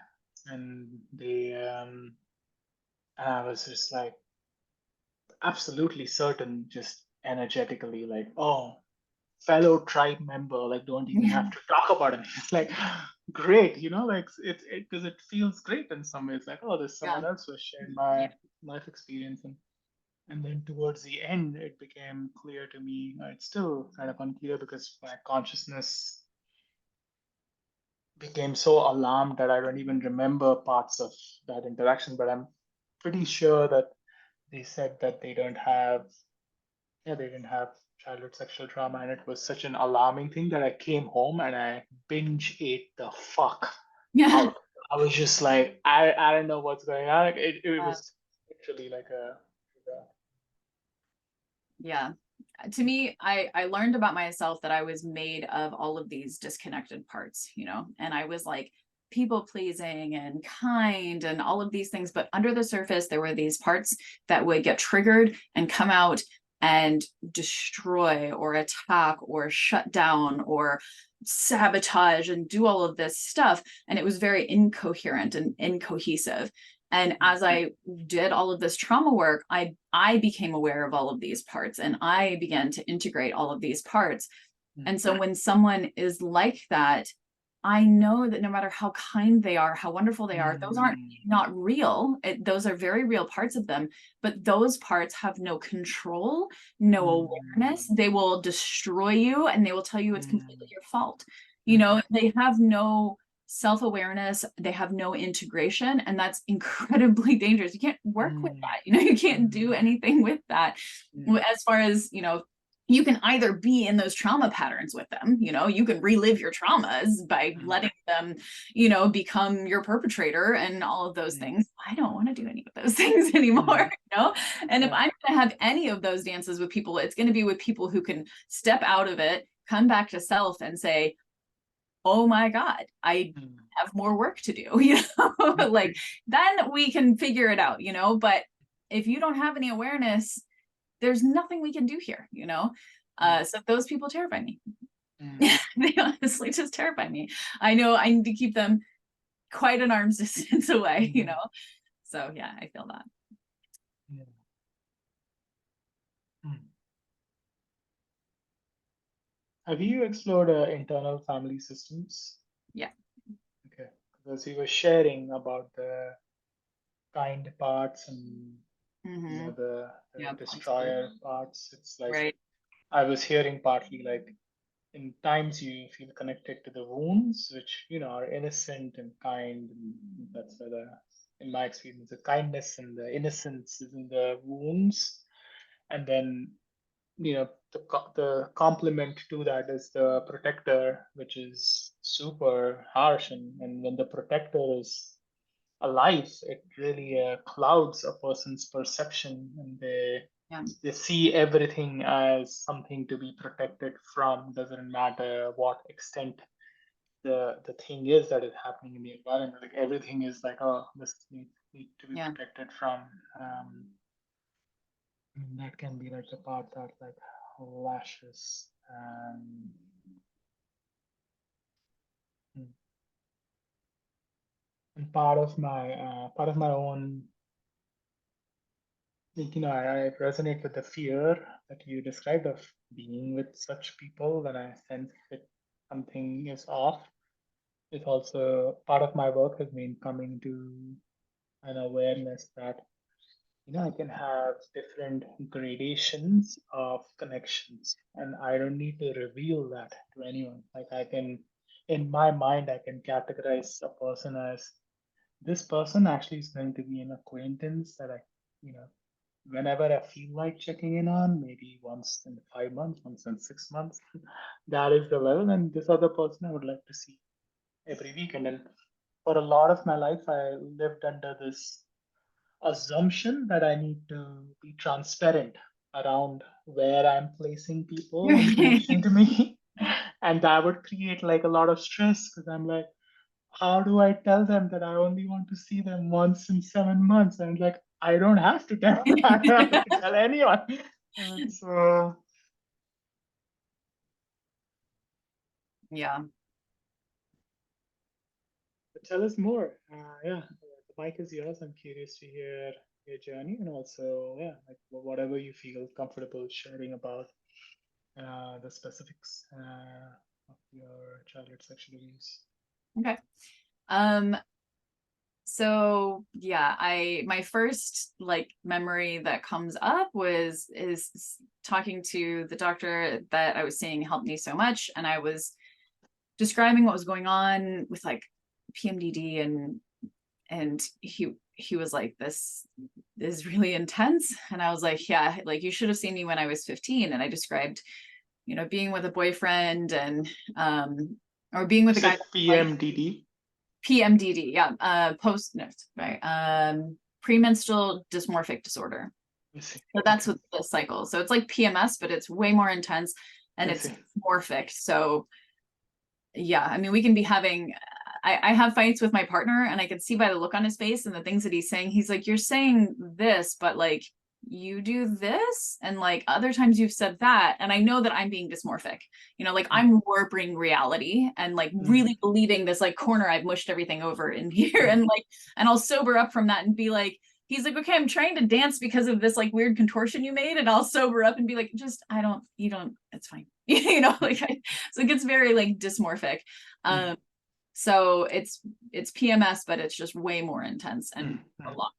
and and I was just like absolutely certain, just energetically, like, oh, fellow tribe member, like, don't even have to talk about it. It's like, great, like it because it feels great in some ways, like, oh, there's Yeah. someone else who has shared Yeah. my life experience. And then towards the end, it became clear to me. It's still kind of unclear because my consciousness became so alarmed that I don't even remember parts of that interaction. But I'm pretty sure that they said that they didn't have childhood sexual trauma, and it was such an alarming thing that I came home and I binge ate the fuck Yeah. out. I was just like, I don't know what's going on. Like, it was literally like a Yeah. To me, I learned about myself that I was made of all of these disconnected parts, and I was like people pleasing and kind and all of these things, but under the surface there were these parts that would get triggered and come out and destroy or attack or shut down or sabotage and do all of this stuff, and it was very incoherent and incohesive. And as I did all of this trauma work, I became aware of all of these parts and I began to integrate all of these parts. And so when someone is like that, I know that no matter how kind they are, how wonderful they are, those aren't not real. Those are very real parts of them, but those parts have no control, no awareness. They will destroy you and they will tell you it's completely your fault. They have no self-awareness, they have no integration, and that's incredibly dangerous. You can't work with that. You can't do anything with that. As far as, you can either be in those trauma patterns with them, you can relive your traumas by letting them, become your perpetrator and all of those things. I don't want to do any of those things anymore, and if I'm going to have any of those dances with people, it's going to be with people who can step out of it, come back to self and say, oh my God, I have more work to do, like then we can figure it out, but if you don't have any awareness, there's nothing we can do here, so those people terrify me. They honestly just terrify me. I know I need to keep them quite an arm's distance away, so yeah, I feel that. Yeah. Hmm. Have you explored internal family systems? Yeah. Okay, because you were sharing about the kind parts and Mm-hmm. the Yeah, absolutely. destroyer parts. It's like Right. I was hearing partly like in times you feel connected to the wounds, which are innocent and kind, and that's where in my experience, the kindness and the innocence is in the wounds, and then the complement to that is the protector, which is super harsh, and when the protector is alive, it really clouds a person's perception, and Yeah. they see everything as something to be protected from. Doesn't matter what extent the thing is that is happening in the environment. Like everything is like, oh, this need to be Yeah. protected from. Um, That can be like the part that like lashes and part of my own, like, I resonate with the fear that you described of being with such people when I sense that something is off. It's also part of my work has been coming to an awareness that I can have different gradations of connections, and I don't need to reveal that to anyone. Like I can, in my mind, I can categorize a person as this person actually is going to be an acquaintance that you know, whenever I feel like checking in on, maybe once in 5 months, once in 6 months, that is the level. And this other person I would like to see every week. And then for a lot of my life, I lived under this assumption that I need to be transparent around where I'm placing people in connection to me. And that would create like a lot of stress because I'm like, how do I tell them that I only want to see them once in 7 months? And like, I don't have to tell, I don't have to tell anyone. So Yeah. tell us more. Yeah, the mic is yours. I'm curious to hear your journey and also, yeah, like whatever you feel comfortable sharing about the specifics of your childhood sexual abuse. Okay. Um, so yeah, my first like memory that comes up is talking to the doctor that I was seeing helped me so much, and I was describing what was going on with like PMDD, and he was like, this is really intense. And I was like, yeah, like you should have seen me when I was 15. And I described, being with a boyfriend and or being You with a guy said that like PMDD? PMDD, yeah, post no, right, premenstrual dysmorphic disorder. I see. So that's Okay. what the cycle. So it's like PMS, but it's way more intense and I it's see. dysmorphic. So yeah, I mean, we can be having, I have fights with my partner, and I can see by the look on his face and the things that he's saying, he's like, you're saying this, but like you do this, and like other times you've said that. And I know that I'm being dysmorphic, like I'm warping reality and like really believing this like corner I've mushed everything over in here. And like, and I'll sober up from that and be like, he's like, okay, I'm trying to dance because of this like weird contortion you made. And I'll sober up and be like, just, you don't, it's fine. Like so it gets very like dysmorphic. So it's PMS, but it's just way more intense and a lot.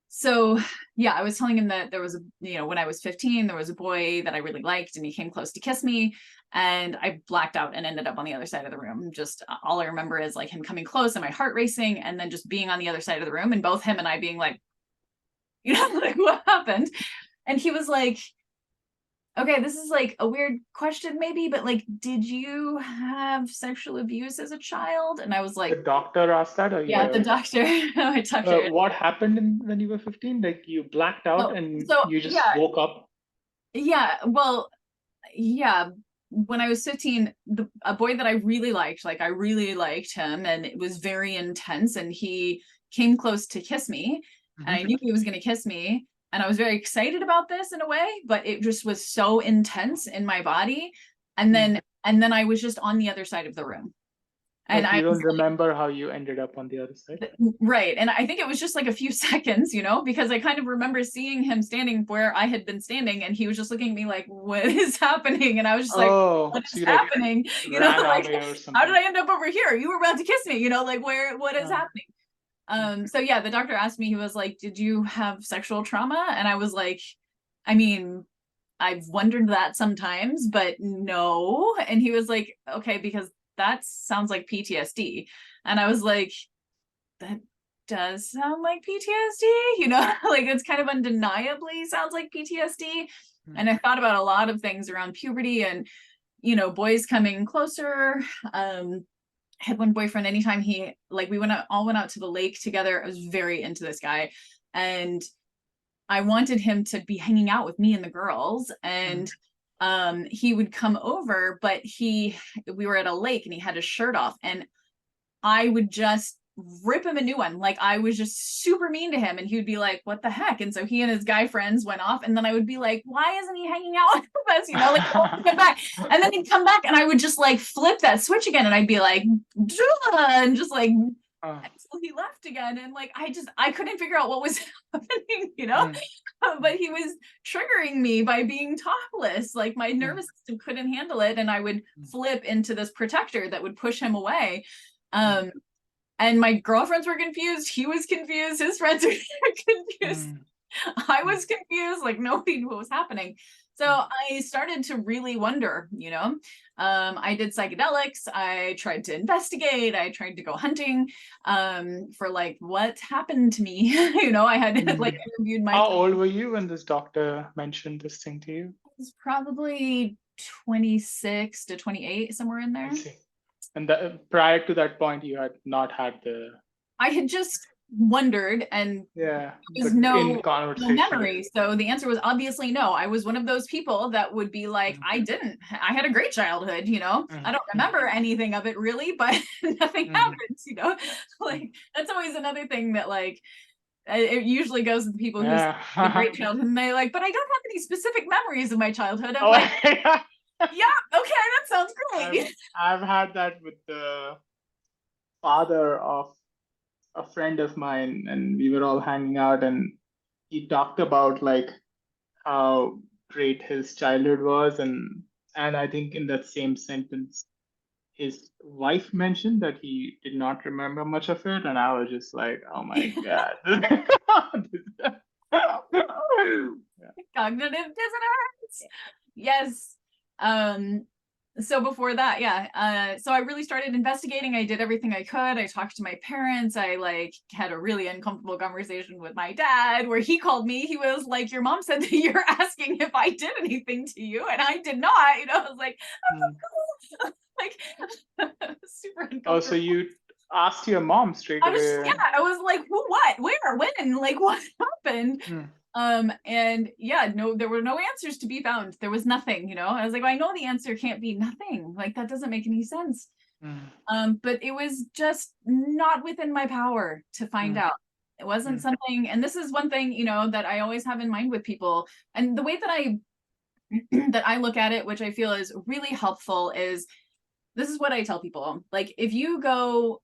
So yeah, I was telling him that there was when I was 15, there was a boy that I really liked, and he came close to kiss me, and I blacked out and ended up on the other side of the room. Just all I remember is like him coming close and my heart racing, and then just being on the other side of the room, and both him and I being like, like what happened? And he was like, okay, this is like a weird question maybe, but like, did you have sexual abuse as a child? And I was The like, doctor asked that, or yeah, the you? doctor, my doctor. What happened when you were 15? Like you blacked out Oh, and so you just yeah, woke up? yeah. Well, yeah. When I was 15, a boy that I really liked, like I really liked him, and it was very intense. And he came close to kiss me, and I knew he was going to kiss me. And I was very excited about this in a way, but it just was so intense in my body. And then I was just on the other side of the room. And Like I you was don't remember how you ended up on the other side? like, right. And I think it was just like a few seconds, because I kind of remember seeing him standing where I had been standing, and he was just looking at me like, what is happening? And I was just like, Oh, what so is you like happening? ran Like, away or how did something? I end up over here? You were about to kiss me, like what is Uh, happening? So yeah, the doctor asked me, he was like, did you have sexual trauma? And I was like, I mean, I've wondered that sometimes, but no. And he was like, okay, because that sounds like PTSD. And I was like, that does sound like PTSD, like it's kind of undeniably sounds like PTSD. And I thought about a lot of things around puberty and, boys coming closer. I had one boyfriend, anytime we all went out to the lake together. I was very into this guy, and I wanted him to be hanging out with me and the girls. And he would come over, but we were at a lake and he had his shirt off, and I would just rip him a new one. Like I was just super mean to him, and he would be like, what the heck? And so he and his guy friends went off, and then I would be like, why isn't he hanging out with us? You know, like come back. And then he'd come back, and I would just like flip that switch again, and I'd be like, Dua, and just like until he left again. And like I couldn't figure out what was happening, you know. But he was triggering me by being topless. Like my nervous system couldn't handle it, and I would flip into this protector that would push him away. And my girlfriends were confused. He was confused. His friends were confused. I was confused. Like nobody knew what was happening. So I started to really wonder, you know. I did psychedelics. I tried to investigate. I tried to go hunting for like what happened to me. You know, I had like interviewed my. How old were you when this doctor mentioned this thing to you? It was probably 26 to 28, somewhere in there. I see. And prior to that point, you had not had the. I had just wondered, and yeah, there's no memory. So the answer was obviously no. I was one of those people that would be like, I had a great childhood, you know. I don't remember anything of it really, but nothing happens, you know. Like that's always another thing that like it usually goes to the people who have a great childhood, and they like, but I don't have any specific memories of my childhood. I'm like, yeah, okay, that sounds great. I've had that with the father of a friend of mine, and we were all hanging out, and he talked about like how great his childhood was, and I think in that same sentence his wife mentioned that he did not remember much of it, and I was just like, oh my god. Cognitive dissonance. Yes. So before that, so I really started investigating. I did everything I could. I talked to my parents. I like had a really uncomfortable conversation with my dad where he called me. He was like, your mom said that you're asking if I did anything to you, and I did not. You know, I was like, cool. Like super uncomfortable. Oh, so you asked your mom straight away? I was like, who, what, where, when, like what happened? And yeah, no, there were no answers to be found. There was nothing, you know. I was like, well, I know the answer can't be nothing. Like that doesn't make any sense. But it was just not within my power to find out. It wasn't something, and this is one thing, you know, that I always have in mind with people. And the way that I look at it, which I feel is really helpful, is this is what I tell people. Like if you're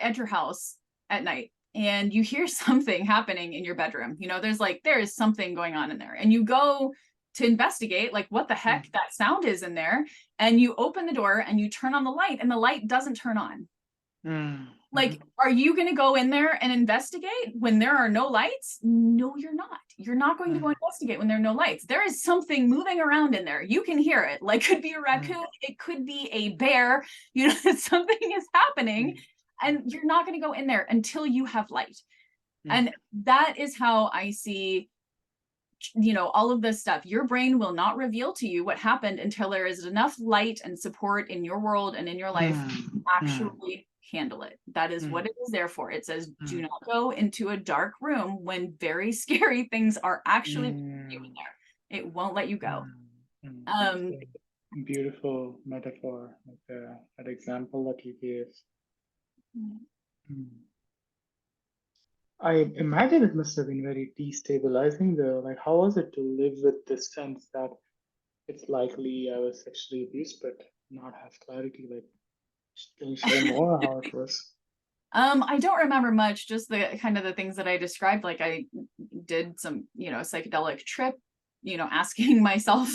at your house at night and you hear something happening in your bedroom, you know, there is something going on in there, and you go to investigate like what the heck that sound is in there, and you open the door and you turn on the light and the light doesn't turn on. Like, are you going to go in there and investigate when there are no lights? No, you're not. You're not going to go investigate when there are no lights. There is something moving around in there. You can hear it. Like, could be a raccoon. It could be a bear. You know, something is happening, and you're not going to go in there until you have light. And that is how I see, you know, all of this stuff. Your brain will not reveal to you what happened until there is enough light and support in your world and in your life to actually handle it. That is what it is there for. It says, do not go into a dark room when very scary things are actually in there. It won't let you go. Beautiful metaphor, like that example that you gave. I imagine it must have been very destabilizing though. Like, how was it to live with this sense that it's likely I was sexually abused, but not have clarity? Like, can you share more how it was? I don't remember much, just the kind of the things that I described. Like I did some, you know, psychedelic trip, you know, asking myself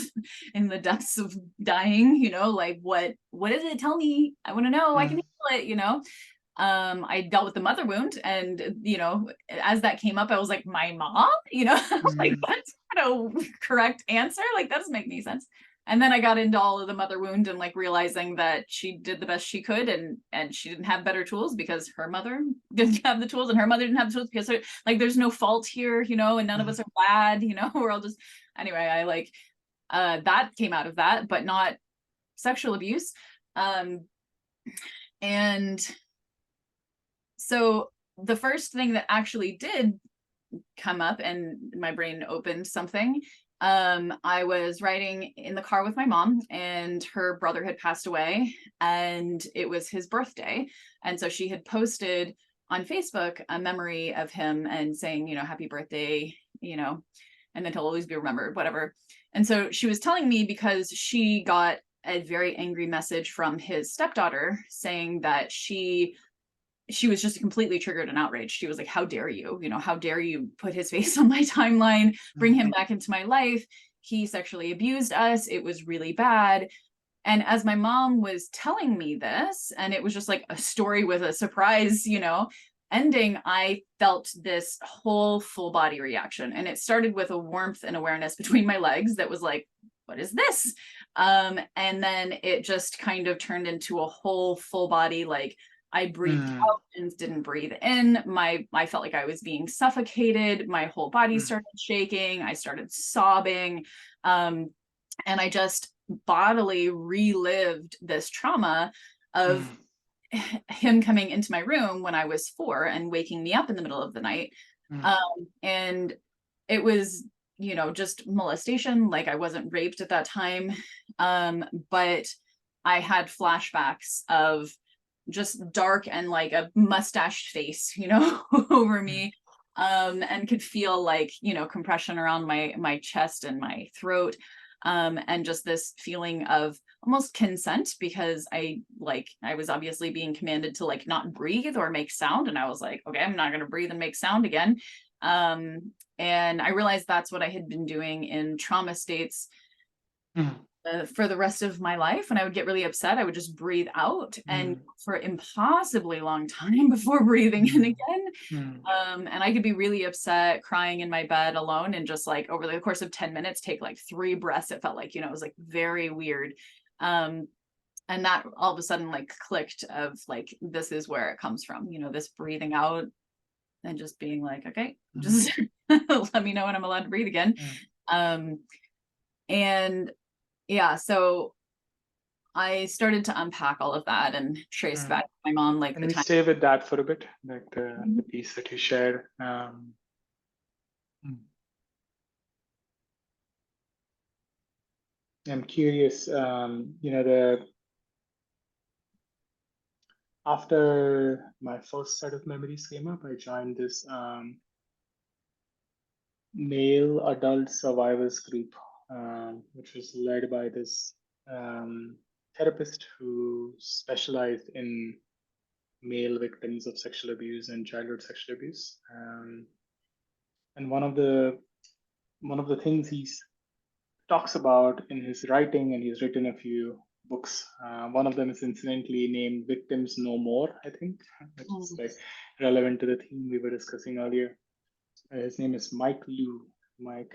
in the depths of dying, you know, like what does it tell me? I want to know. I can handle it, you know. I dealt with the mother wound, and you know, as that came up, I was like, my mom, you know, like that's not a correct answer. Like that doesn't make any sense. And then I got into all of the mother wound and like realizing that she did the best she could, and she didn't have better tools because her mother didn't have the tools, and her mother didn't have the tools because like there's no fault here, you know, and none of us are bad, you know. We're all just, anyway, I like that came out of that, but not sexual abuse. And so the first thing that actually did come up and my brain opened something, I was riding in the car with my mom, and her brother had passed away, and it was his birthday. And so she had posted on Facebook a memory of him and saying, happy birthday, and then he'll always be remembered, whatever. And so she was telling me because she got a very angry message from his stepdaughter saying that she was just completely triggered and outraged. She was like, how dare you, how dare you put his face on my timeline, bring him back into my life. He sexually abused us. It was really bad. And as my mom was telling me this, and it was just like a story with a surprise, ending, I felt this whole full body reaction. And it started with a warmth and awareness between my legs that was like, what is this? And then it just kind of turned into a whole full body, like I breathed out and didn't breathe in. I felt like I was being suffocated. My whole body started shaking. I started sobbing. And I just bodily relived this trauma of him coming into my room when I was 4 and waking me up in the middle of the night. And it was, just molestation. Like I wasn't raped at that time. But I had flashbacks of just dark and like a mustached face, over me. And could feel like, compression around my chest and my throat. And just this feeling of almost consent, because I was obviously being commanded to like not breathe or make sound. And I was like, okay, I'm not going to breathe and make sound again. And I realized that's what I had been doing in trauma states for the rest of my life. When I would get really upset, I would just breathe out and for impossibly long time before breathing in again. And I could be really upset, crying in my bed alone, and just like over the course of 10 minutes, take like 3 breaths. It felt like, it was like very weird. And that all of a sudden like clicked of like, this is where it comes from, this breathing out and just being like, okay, just let me know when I'm allowed to breathe again. And yeah, so I started to unpack all of that and trace back to my mom, like Can the we time. stay with that for a bit, like the piece that you shared? I'm curious, after my first set of memories came up, I joined this male adult survivors group, which was led by this therapist who specialized in male victims of sexual abuse and childhood sexual abuse. And one of the things he talks about in his writing, and he's written a few books. One of them is incidentally named "Victims No More," I think, which is like relevant to the theme we were discussing earlier. His name is Mike Lew, Mike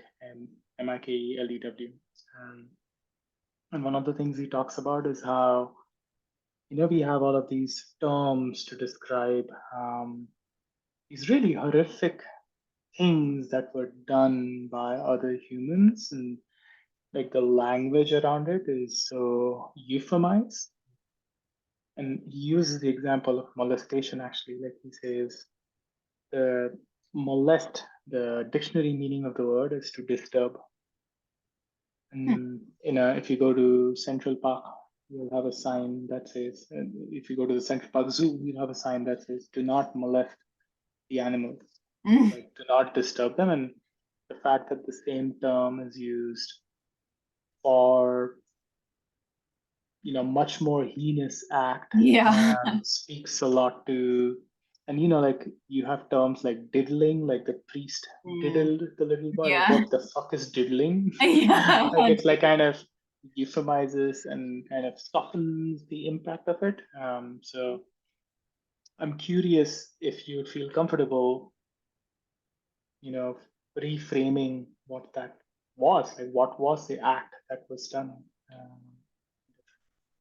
Mikelew. And one of the things he talks about is how we have all of these terms to describe these really horrific things that were done by other humans, and like the language around it is so euphemized. And he uses the example of molestation actually. Like he says, the molest, the dictionary meaning of the word is to disturb. And if you go to Central Park, you'll have a sign that says, if you go to the Central Park Zoo, you'll have a sign that says, do not molest the animals, like do not disturb them. And the fact that the same term is used for much more heinous act Yeah. speaks a lot to. And like you have terms like diddling, like the priest diddled the little boy. Like, Yeah. what the fuck is diddling? Yeah. Like it's like kind of euphemizes and kind of softens the impact of it. So I'm curious if you feel comfortable, reframing what that was. Like, what was the act that was done?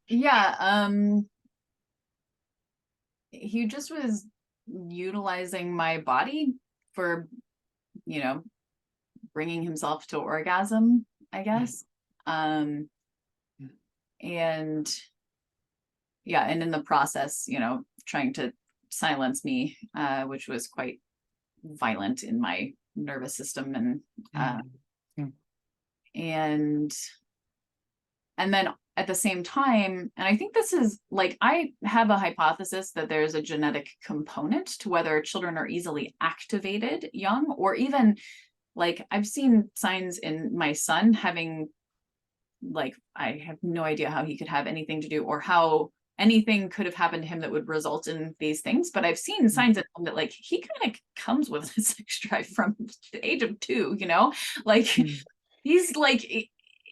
Yeah. He just was utilizing my body for, bringing himself to orgasm, I guess. And yeah, and in the process, trying to silence me, which was quite violent in my nervous system. And and then at the same time, and I think this is like, I have a hypothesis that there's a genetic component to whether children are easily activated young, or even like I've seen signs in my son having, like, I have no idea how he could have anything to do, or how anything could have happened to him that would result in these things. But I've seen signs in him that like he kind of comes with a sex drive from the age of 2, you know, like he's like,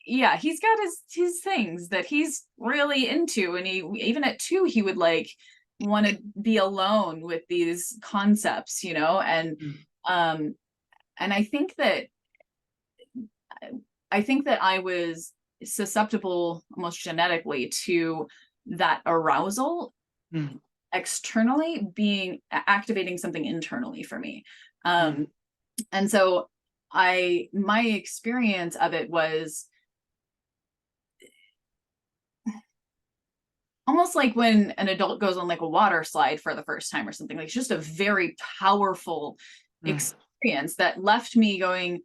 yeah, he's got his things that he's really into. And he, even at 2, he would like want to be alone with these concepts, you know, and I think that I was susceptible almost genetically to that arousal externally being activating something internally for me. And so my experience of it was almost like when an adult goes on like a water slide for the first time or something. Like, it's just a very powerful experience that left me going,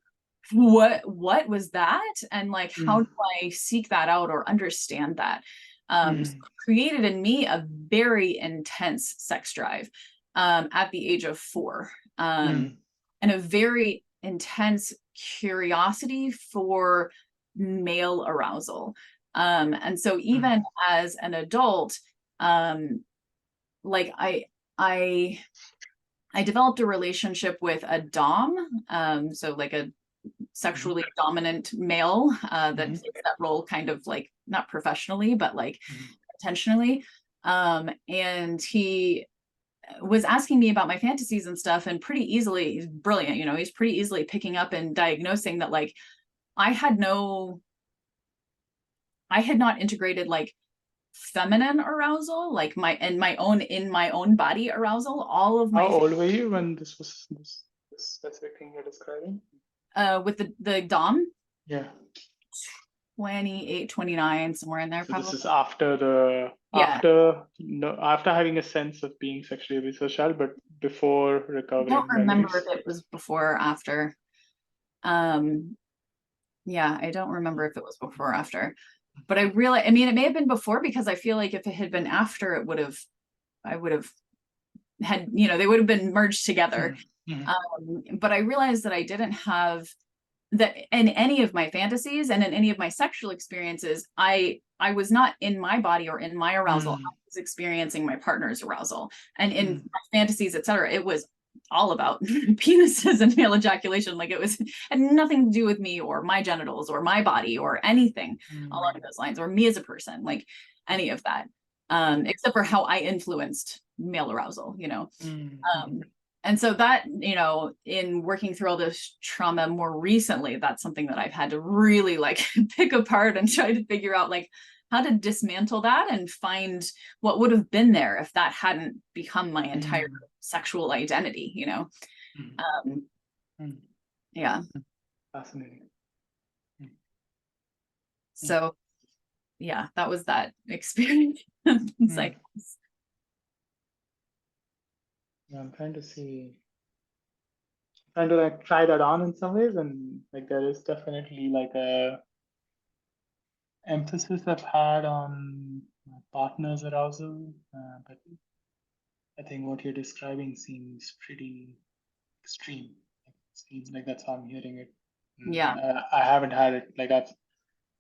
what was that? And like, how do I seek that out or understand that? So created in me a very intense sex drive at the age of 4, and a very intense curiosity for male arousal. And so even as an adult, like I developed a relationship with a dom, so like a sexually dominant male that takes that role kind of like not professionally, but like intentionally. And he was asking me about my fantasies and stuff, and pretty easily, he's brilliant, you know, he's pretty easily picking up and diagnosing that like I had not integrated like feminine arousal, like in my own body arousal. All of my How old were you when this specific thing you're describing? With the dom, Yeah. 28, 29, somewhere in there. So probably. this is after after having a sense of being sexually abused as a child, but before I recovering don't remember memories. if it was before or after. Yeah, I don't remember if it was before or after, but I mean, it may have been before, because I feel like if it had been after, I would have had, you know, they would have been merged together. But I realized that I didn't have that in any of my fantasies, and in any of my sexual experiences, I was not in my body or in my arousal. I was experiencing my partner's arousal, and in my fantasies, etc., it was all about penises and male ejaculation. Like, it had nothing to do with me or my genitals or my body or anything along those lines, or me as a person, like any of that, except for how I influenced male arousal, you know. And so that, you know, in working through all this trauma more recently, that's something that I've had to really like pick apart and try to figure out like how to dismantle that and find what would have been there if that hadn't become my entire sexual identity, you know. Yeah. Fascinating. So yeah, that was that experience. It's like, yeah, I'm trying to like try that on in some ways, and like there is definitely like a emphasis I've had on my partner's arousal, but I think what you're describing seems pretty extreme. It seems like that's how I'm hearing it. yeah. I haven't had it, like I've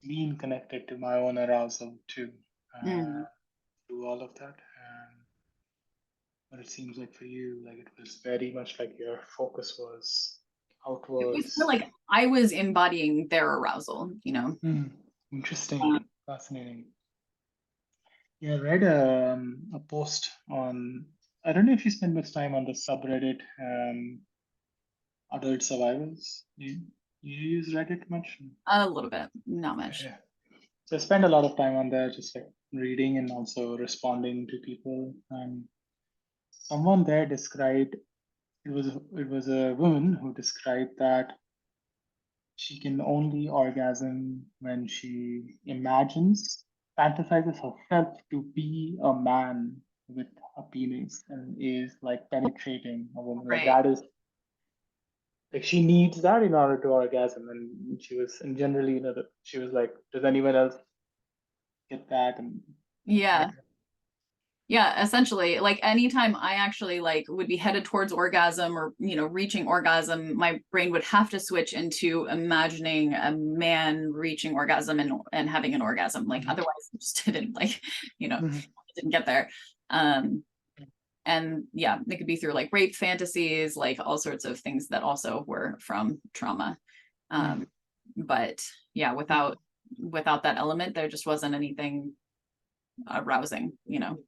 been connected to my own arousal too, through all of that. But it seems like for you, like it was very much like your focus was It was outwards. more like I was embodying their arousal, you know. Interesting, fascinating. Yeah, I read a post on, I don't know if you spend much time on the subreddit, adult survivors. You use Reddit much? A little bit, not much. Yeah. So I spend a lot of time on there, just like reading and also responding to people. And someone there described, it was a woman who described that she can only orgasm when she fantasizes herself to be a man with a penis and is like penetrating a woman. Like Right. that is like she needs that in order to orgasm. And she was, and generally, she was like, does anyone else get that and Yeah. Yeah, essentially, like anytime I actually like would be headed towards orgasm or, you know, reaching orgasm, my brain would have to switch into imagining a man reaching orgasm and having an orgasm. Like otherwise it just didn't like, you know, didn't get there. And yeah, it could be through like rape fantasies, like all sorts of things that also were from trauma. But yeah, without that element, there just wasn't anything arousing, you know.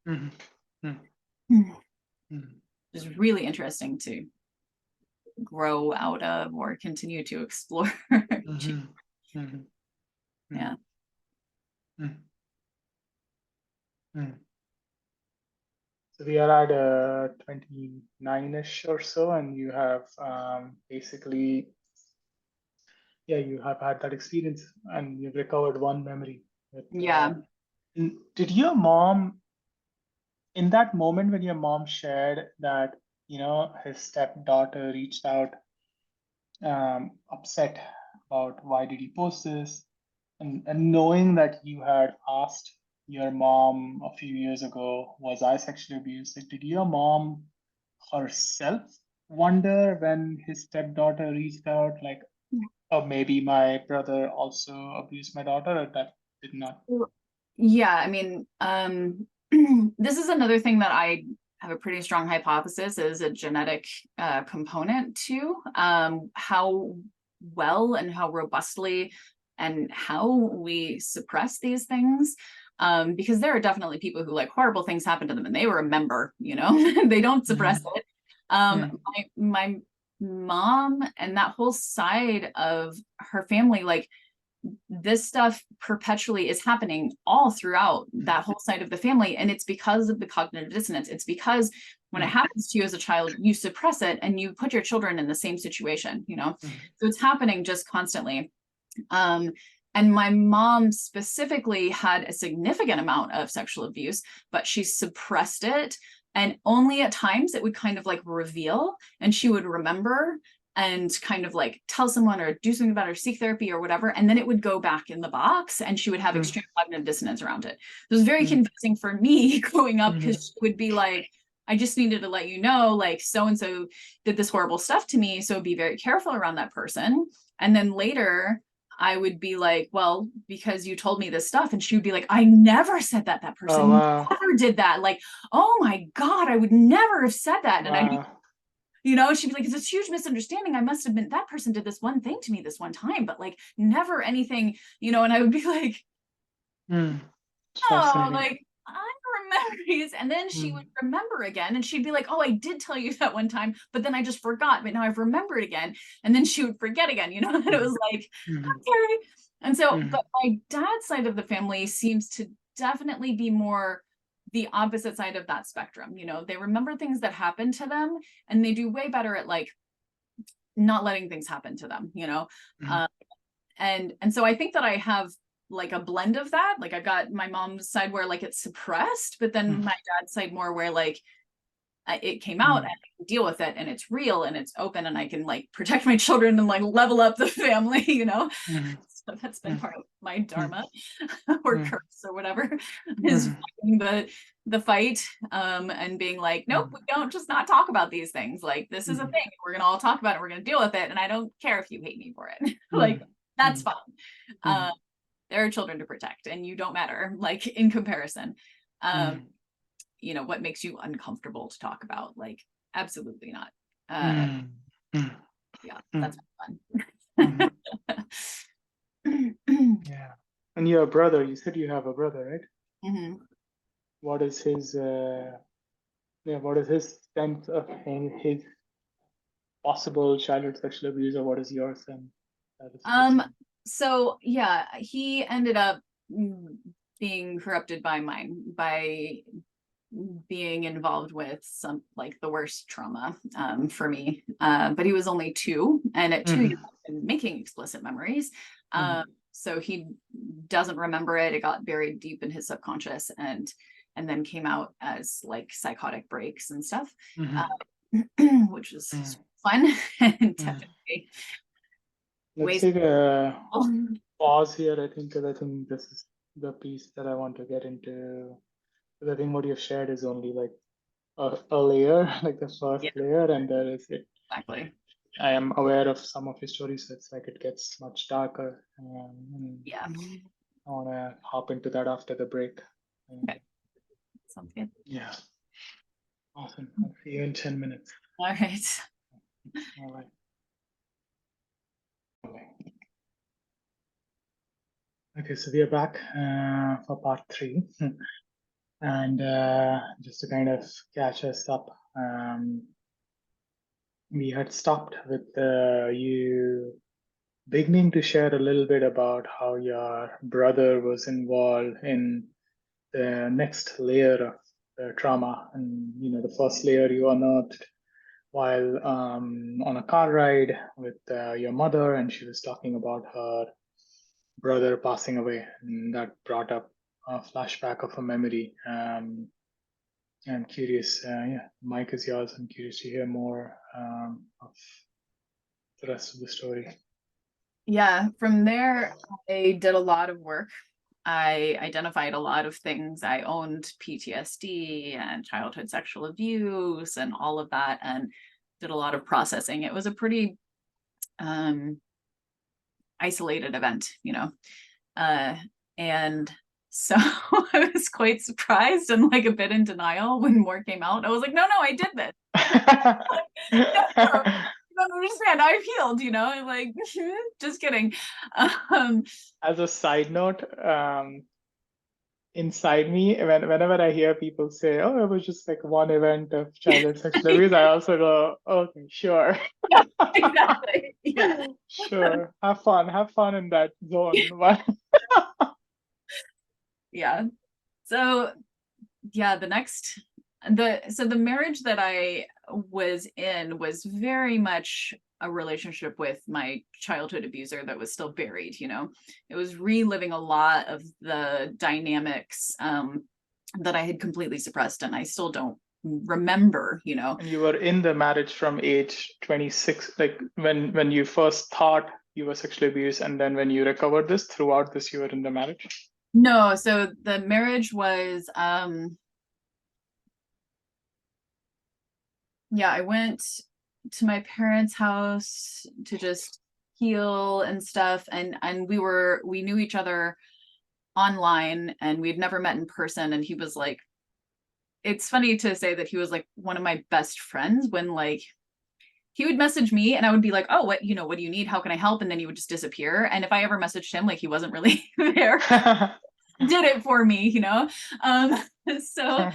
It's really interesting to grow out of or continue to explore. Yeah. So we are at 29-ish or so, and you have basically, yeah, you have had that experience and you've recovered one memory. Yeah. Did your mom, in that moment when your mom shared that, you know, his stepdaughter reached out upset about why did he post this, and knowing that you had asked your mom a few years ago, was I sexually abused? Like, did your mom herself wonder when his stepdaughter reached out, like, oh, maybe my brother also abused my daughter, or that did not? Yeah, I mean, this is another thing that I have a pretty strong hypothesis is a genetic component to how well and how robustly and how we suppress these things. Because there are definitely people who like horrible things happen to them and they remember, you know, they don't suppress it. My mom and that whole side of her family, like this stuff perpetually is happening all throughout that whole side of the family. And it's because of the cognitive dissonance. It's because when it happens to you as a child, you suppress it and you put your children in the same situation, you know? So it's happening just constantly. And my mom specifically had a significant amount of sexual abuse, but she suppressed it. And only at times it would kind of like reveal and she would remember and kind of like tell someone or do something about it or seek therapy or whatever. And then it would go back in the box and she would have extreme cognitive dissonance around it. It was very confusing for me growing up because she would be like, I just needed to let you know, like so-and-so did this horrible stuff to me. So be very careful around that person. And then later I would be like, well, because you told me this stuff. And she would be like, I never said that. That person never did that. Like, oh my God, I would never have said that. And I, you know, she'd be like, it's a huge misunderstanding. I must have been, that person did this one thing to me this one time, but like never anything, you know, and I would be like, oh, like I remember. And then she would remember again and she'd be like, oh, I did tell you that one time, but then I just forgot, but now I've remembered again. And then she would forget again, you know, and it was like, okay. And so, but my dad's side of the family seems to definitely be more the opposite side of that spectrum. You know, they remember things that happened to them and they do way better at like not letting things happen to them, you know? And so I think that I have like a blend of that. Like I've got my mom's side where like it's suppressed, but then my dad's side more where like it came out and I can deal with it and it's real and it's open and I can like protect my children and like level up the family, you know? So that's been part of my dharma or curse or whatever is fighting the fight and being like, nope, we don't just not talk about these things. Like this is a thing. We're gonna all talk about it. We're gonna deal with it. And I don't care if you hate me for it. Like that's fine. There are children to protect and you don't matter, like in comparison. You know, what makes you uncomfortable to talk about? Like, absolutely not. Yeah, that's fun. Yeah. And your brother, you said you have a brother, right? What is his what is his sense of his possible childhood sexual abuse, or what is your sense? So yeah, he ended up being corrupted by mine by being involved with some like the worst trauma for me. But he was only 2, and at 2 years I've been making explicit memories. So he doesn't remember it. It got buried deep in his subconscious and then came out as like psychotic breaks and stuff, which was fun and definitely. Let's take a pause here, I think, because I think this is the piece that I want to get into. Because I think what you've shared is only like a layer, like the first Yeah, layer, and there is it. exactly. I am aware of some of your stories, so it's like it gets much darker. And Yeah. I want to hop into that after the break. Okay. Sounds good. Yeah, awesome. I'll see you in 10 minutes. All right. All right. Okay, so we are back for part 3. And just to kind of catch us up, we had stopped with you beginning to share a little bit about how your brother was involved in the next layer of trauma. And, the first layer you unearthed while on a car ride with your mother, and she was talking about her brother passing away, and that brought up a flashback of a memory. I'm curious. Yeah, Mike is yours. I'm curious to hear more of the rest of the story. Yeah, from there, I did a lot of work. I identified a lot of things. I owned PTSD and childhood sexual abuse and all of that, and did a lot of processing. It was a pretty isolated event, and so I was quite surprised and like a bit in denial when more came out. I was like, no, I did this. No, you don't understand. I've healed, like just kidding. As a side note, inside me, whenever I hear people say, "Oh, it was just like one event of childhood sexual abuse," I also go, "Okay, sure." Yeah, exactly. Yeah. Sure. Have fun in that zone. Yeah. So yeah, the marriage that I was in was very much a relationship with my childhood abuser that was still buried. It was reliving a lot of the dynamics that I had completely suppressed, and I still don't remember. And you were in the marriage from age 26, like when you first thought you were sexually abused, and then when you recovered this, throughout this, you were in the marriage. No, so the marriage was yeah, I went to my parents' house to just heal and stuff, and we knew each other online, and we'd never met in person. And he was like, it's funny to say that he was like one of my best friends, when like he would message me and I would be like, oh, what do you need, how can I help? And then he would just disappear. And if I ever messaged him, like he wasn't really there, did it for me. um so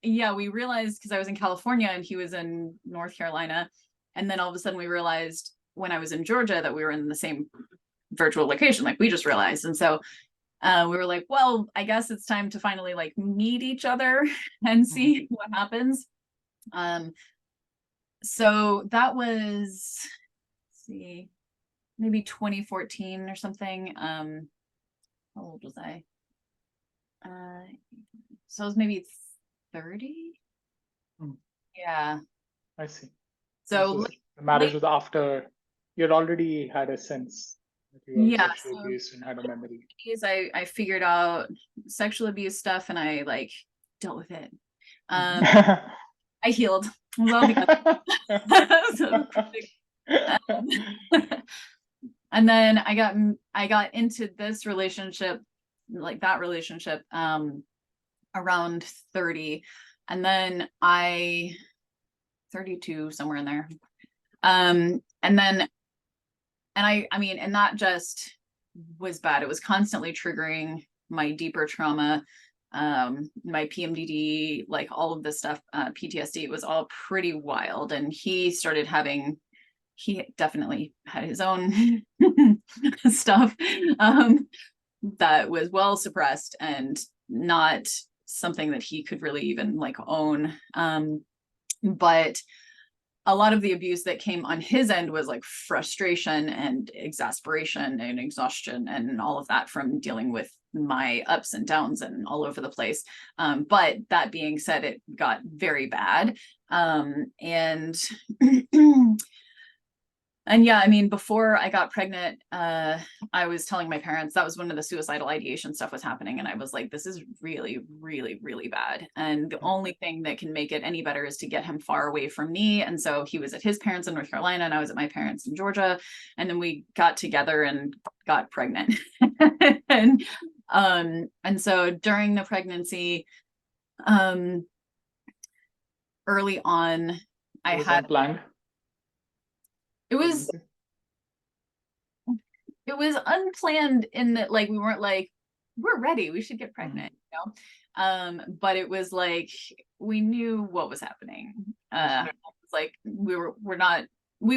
yeah, we realized, because I was in California and he was in North Carolina, and then all of a sudden we realized when I was in Georgia that we were in the same virtual location, like we just realized. And so we were like, well, I guess it's time to finally like meet each other and see what happens. So that was, let's see, maybe 2014 or something. How old was I? So I was maybe 30. Yeah. I see. So The marriage was after you'd already had a sense that you were yeah, sexually so abused and had a memory. I figured out sexual abuse stuff, and I like dealt with it. I healed. It was all so and then I got into this relationship, like that relationship, around 30, and then 32, somewhere in there. And then I mean, and that just was bad. It was constantly triggering my deeper trauma, my PMDD, like all of this stuff, PTSD. It was all pretty wild. And he definitely had his own stuff that was well suppressed and not something that he could really even like own. But a lot of the abuse that came on his end was like frustration and exasperation and exhaustion and all of that from dealing with my ups and downs and all over the place. But that being said, it got very bad. And And yeah, I mean, before I got pregnant, I was telling my parents that was when the suicidal ideation stuff was happening. And I was like, this is really, really, really bad. And the only thing that can make it any better is to get him far away from me. And so he was at his parents in North Carolina and I was at my parents in Georgia. And then we got together and got pregnant. And so during the pregnancy, early on, I was had, unplanned it was pregnancy. it was unplanned in that like we weren't like we're ready, we should get pregnant, you know. But it was like we knew what was happening. It was like we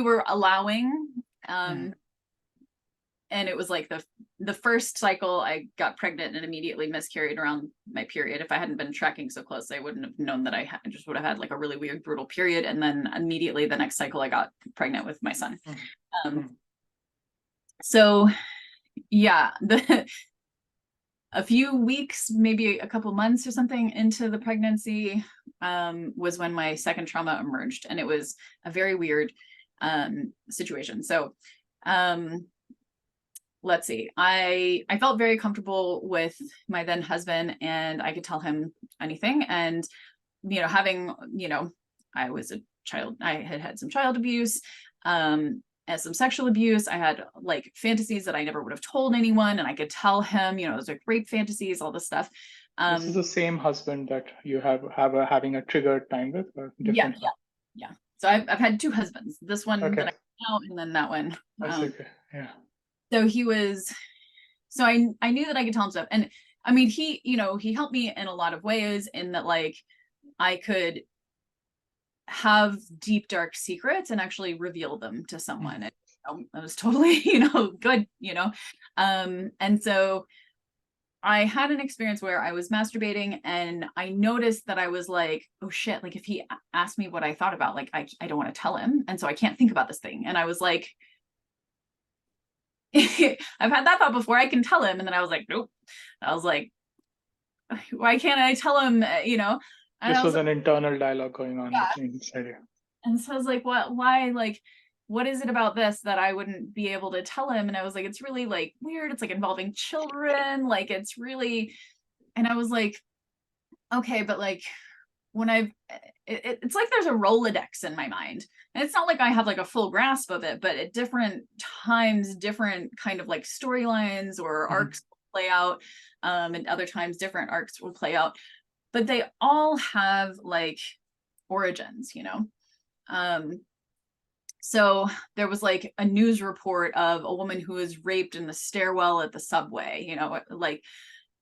were allowing, and it was like the first cycle I got pregnant and immediately miscarried around my period. If I hadn't been tracking so close, I wouldn't have known that I just would have had like a really weird brutal period. And then immediately the next cycle I got pregnant with my son. So yeah, a few weeks, maybe a couple months or something into the pregnancy, was when my second trauma emerged, and it was a very weird situation. So let's see, I felt very comfortable with my then husband, and I could tell him anything. And you know, having, you know, I was a child, I had had some child abuse, and some sexual abuse. I had like fantasies that I never would have told anyone, and I could tell him, you know, it was like rape fantasies, all this stuff. This is the same husband that you having a triggered time with, or different? Yeah. So I've had two husbands. This one Okay. that I know, and then that one. That's okay. Yeah. So he was. So I knew that I could tell him stuff, and I mean, he, you know, he helped me in a lot of ways in that, like, I could have deep dark secrets and actually reveal them to someone. It was totally, you know, good, you know. And so I had an experience where I was masturbating and I noticed that I was like, oh shit, like if he asked me what I thought about, like I don't want to tell him, and so I can't think about this thing. And I was like, I've had that thought before, I can tell him. And then I was like, nope. I was like, why can't I tell him, you know? And This I was was like, an internal dialogue going on inside you. and so I was like, why, like, what is it about this that I wouldn't be able to tell him? And I was like, it's really like weird. It's like involving children. Like it's really, and I was like, okay, but like when it's like there's a Rolodex in my mind. And it's not like I have like a full grasp of it, but at different times, different kind of like storylines or arcs will play out. And other times different arcs will play out. But they all have like origins, you know? So there was like a news report of a woman who was raped in the stairwell at the subway, you know, like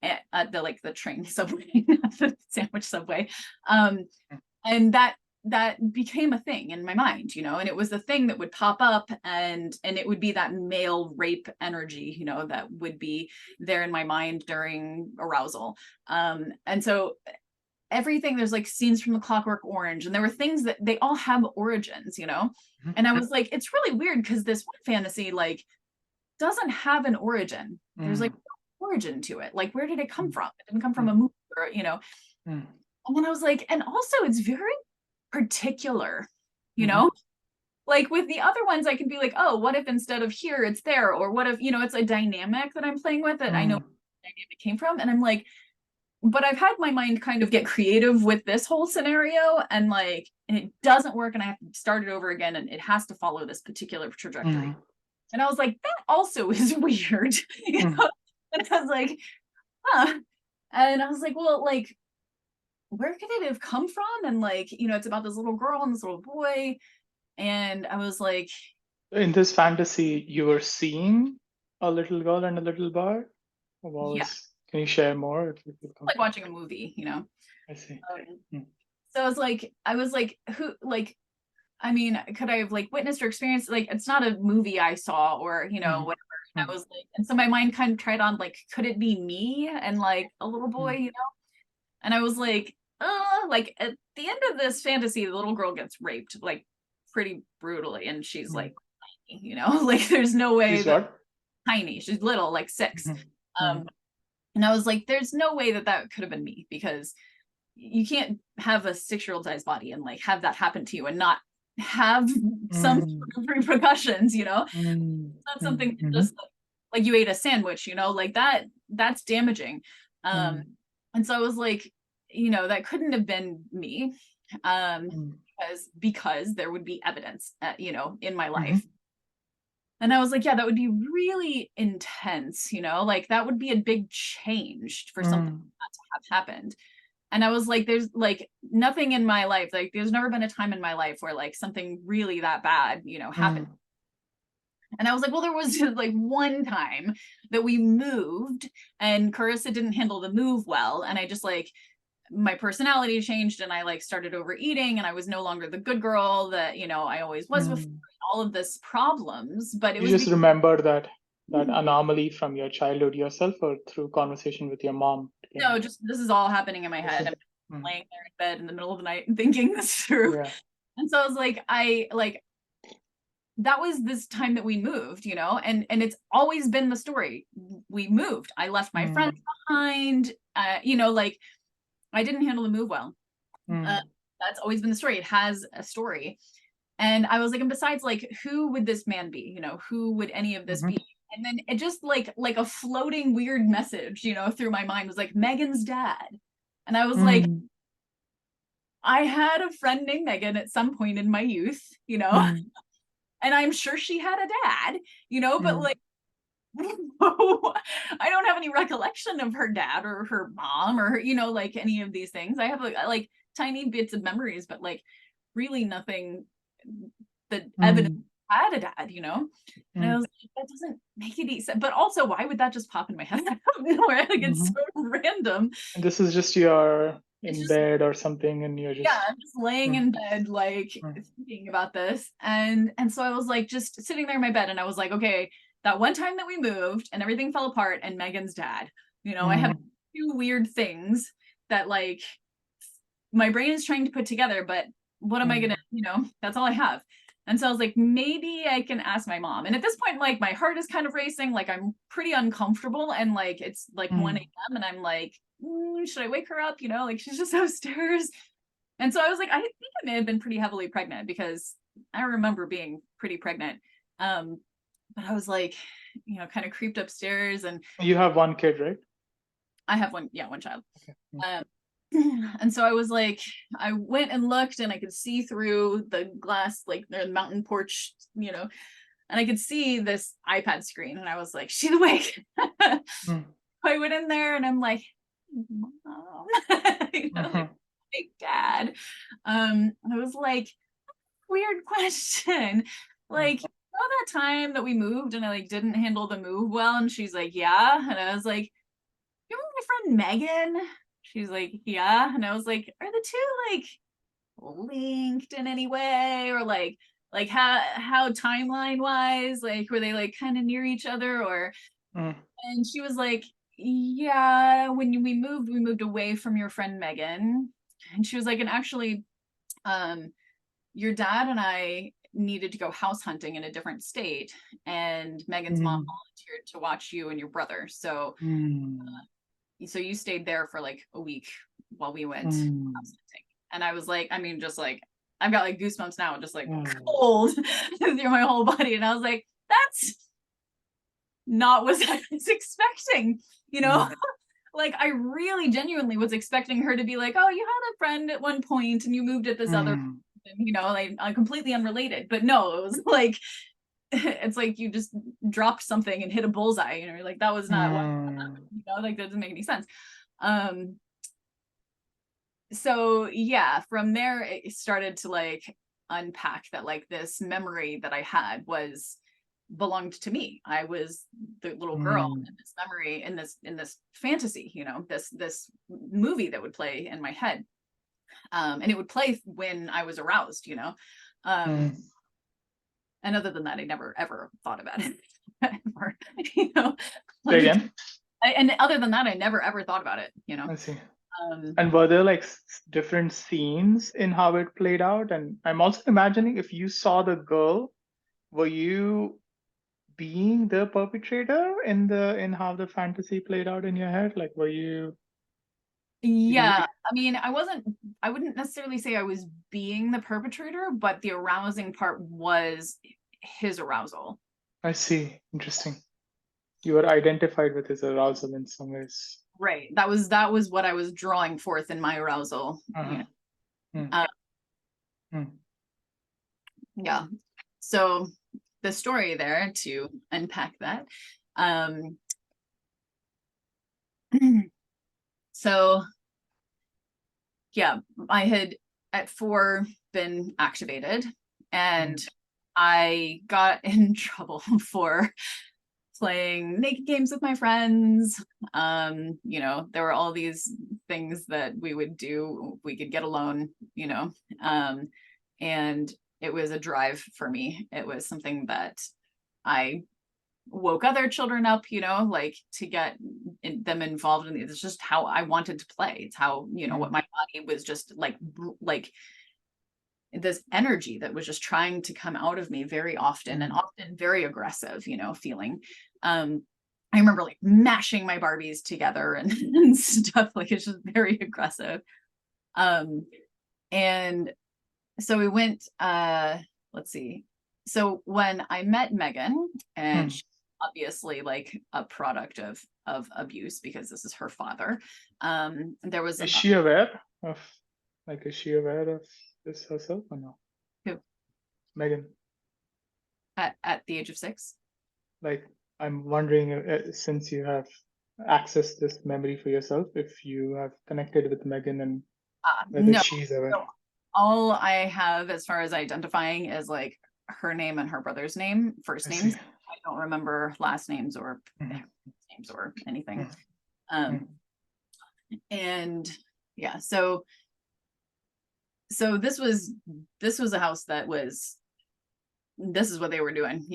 at the like the train subway, the sandwich subway. And that became a thing in my mind, you know, and it was the thing that would pop up, and it would be that male rape energy, you know, that would be there in my mind during arousal. And so everything, there's like scenes from the Clockwork Orange, and there were things that they all have origins, you know. And I was like, it's really weird because this one fantasy like doesn't have an origin. There's like no origin to it. Like, where did it come from? It didn't come from a movie, or, you know. And then I was like, and also it's very particular, you know. Like with the other ones, I can be like, oh, what if instead of here it's there, or what if, you know, it's a dynamic that I'm playing with that I know where the dynamic came from. And I'm like, but I've had my mind kind of get creative with this whole scenario, and like, and it doesn't work, and I have to start it over again, and it has to follow this particular trajectory. And I was like, that also is weird, you know? And I was like, huh. And I was like, well, like, where could it have come from? And like, you know, it's about this little girl and this little boy. And I was like, In this fantasy, you were seeing a little girl and a little boy? yeah, Can you share more? like watching a movie, you know? I see. So I was like, who, like, I mean, could I have like witnessed or experienced, like, it's not a movie I saw, or, you know, whatever. And I was like, and so my mind kind of tried on, like, could it be me and like a little boy, you know? And I was like at the end of this fantasy, the little girl gets raped, like pretty brutally. And she's like, you know, like there's no way She's that what? tiny, she's little, like 6. And I was like, there's no way that that could have been me, because you can't have a 6-year-old sized body and like have that happen to you and not have some sort of repercussions, you know. Not something that just like you ate a sandwich, you know, like that's damaging. And so I was like, you know, that couldn't have been me, because there would be evidence, you know, in my life. And I was like, yeah, that would be really intense, you know, like that would be a big change for something not to have happened. And I was like, there's like nothing in my life, like there's never been a time in my life where like something really that bad, you know, happened. And I was like, well, there was like one time that we moved and Carissa didn't handle the move well. And I just like, my personality changed and I like started overeating and I was no longer the good girl that, you know, I always was before, all of this problems, but it You was just remember that anomaly from your childhood yourself, or through conversation with your mom? no, just this is all happening in my head. I'm laying there in bed in the middle of the night and thinking this through. Yeah. And so I was like, that was this time that we moved, you know, and it's always been the story. We moved. I left my friends behind, you know, like I didn't handle the move well. That's always been the story. It has a story. And I was like, and besides, like, who would this man be? You know, who would any of this be? And then it just like a floating weird message, you know, through my mind was like Megan's dad. And I was like, I had a friend named Megan at some point in my youth, you know, and I'm sure she had a dad, you know, but like, I don't have any recollection of her dad or her mom or her, you know, like any of these things. I have like tiny bits of memories, but like really nothing that evidence had a dad, you know. And I was like, that doesn't make any sense. But also, why would that just pop in my head out of nowhere? Like it's so random. And this is just your in bed or something, and you're just I'm just laying in bed, like thinking about this, and so I was like just sitting there in my bed, and I was like, okay, that one time that we moved and everything fell apart, and Megan's dad, you know, I have two weird things that like my brain is trying to put together, but what am I gonna, you know, that's all I have. And so I was like, maybe I can ask my mom. And at this point, like my heart is kind of racing, like I'm pretty uncomfortable, and like it's like 1 a.m. and I'm like, should I wake her up? You know, like she's just upstairs. And so I was like, I think I may have been pretty heavily pregnant because I remember being pretty pregnant. But I was like, you know, kind of creeped upstairs, and you have one kid, right? I have one child. Okay. And so I was like, I went and looked, and I could see through the glass, like the mountain porch, you know, and I could see this iPad screen, and I was like, she's awake. I went in there, and I'm like, Mom, you know, like, big dad. I was like, weird question. Like, you know that time that we moved and I like didn't handle the move well? And she's like, yeah. And I was like, you remember my friend Megan? She's like, yeah. And I was like, are the two like linked in any way, or like how timeline wise, like were they like kind of near each other, or and she was like, yeah, when we moved away from your friend Megan. And she was like, and actually your dad and I needed to go house hunting in a different state, and Megan's mom volunteered to watch you and your brother, so so you stayed there for like a week while we went house hunting. And I was like, I mean, just like I've got like goosebumps now, just like cold through my whole body. And I was like, that's not what I was expecting, you know. Like I really genuinely was expecting her to be like, oh, you had a friend at one point and you moved at this other, you know, like completely unrelated. But no, it was like, it's like you just dropped something and hit a bullseye, you know, like that was not what, you know, like that doesn't make any sense. So yeah, from there it started to like unpack that like this memory that I had belonged to me. I was the little girl in this memory, in this fantasy, you know, this movie that would play in my head. And it would play when I was aroused, you know. And other than that, I never ever thought about it. Ever, you know. Like, again? And other than that, I never ever thought about it, you know. I see. And were there like different scenes in how it played out? And I'm also imagining, if you saw the girl, were you being the perpetrator in how the fantasy played out in your head? Like, were you? Yeah, I mean, I wouldn't necessarily say I was being the perpetrator, but the arousing part was his arousal. I see. Interesting. You were identified with his arousal in some ways. Right. That was what I was drawing forth in my arousal. Uh-huh. Hmm. Uh, Hmm. yeah. So the story there, to unpack that. Um, so yeah, I had at 4 been activated, and I got in trouble for playing naked games with my friends. There were all these things that we would do. We could get alone, and it was a drive for me. It was something that I woke other children up, like to get them involved in it. It's just how I wanted to play. It's how, what my body was just like this energy that was just trying to come out of me very often, and often very aggressive, feeling. I remember like mashing my Barbies together and stuff, like it's just very aggressive. And so we went, let's see. So when I met Megan, and she's obviously like a product of abuse because this is her father. There was Is she aware of, is she aware of this herself or no? who Megan. at the age of 6. Like, I'm wondering, since you have accessed this memory for yourself, if you have connected with Megan and whether No. she's aware. So all I have as far as identifying is like her name and her brother's name, first names. I don't remember last names or names or anything. And yeah, so this was a house that was, this is what they were doing,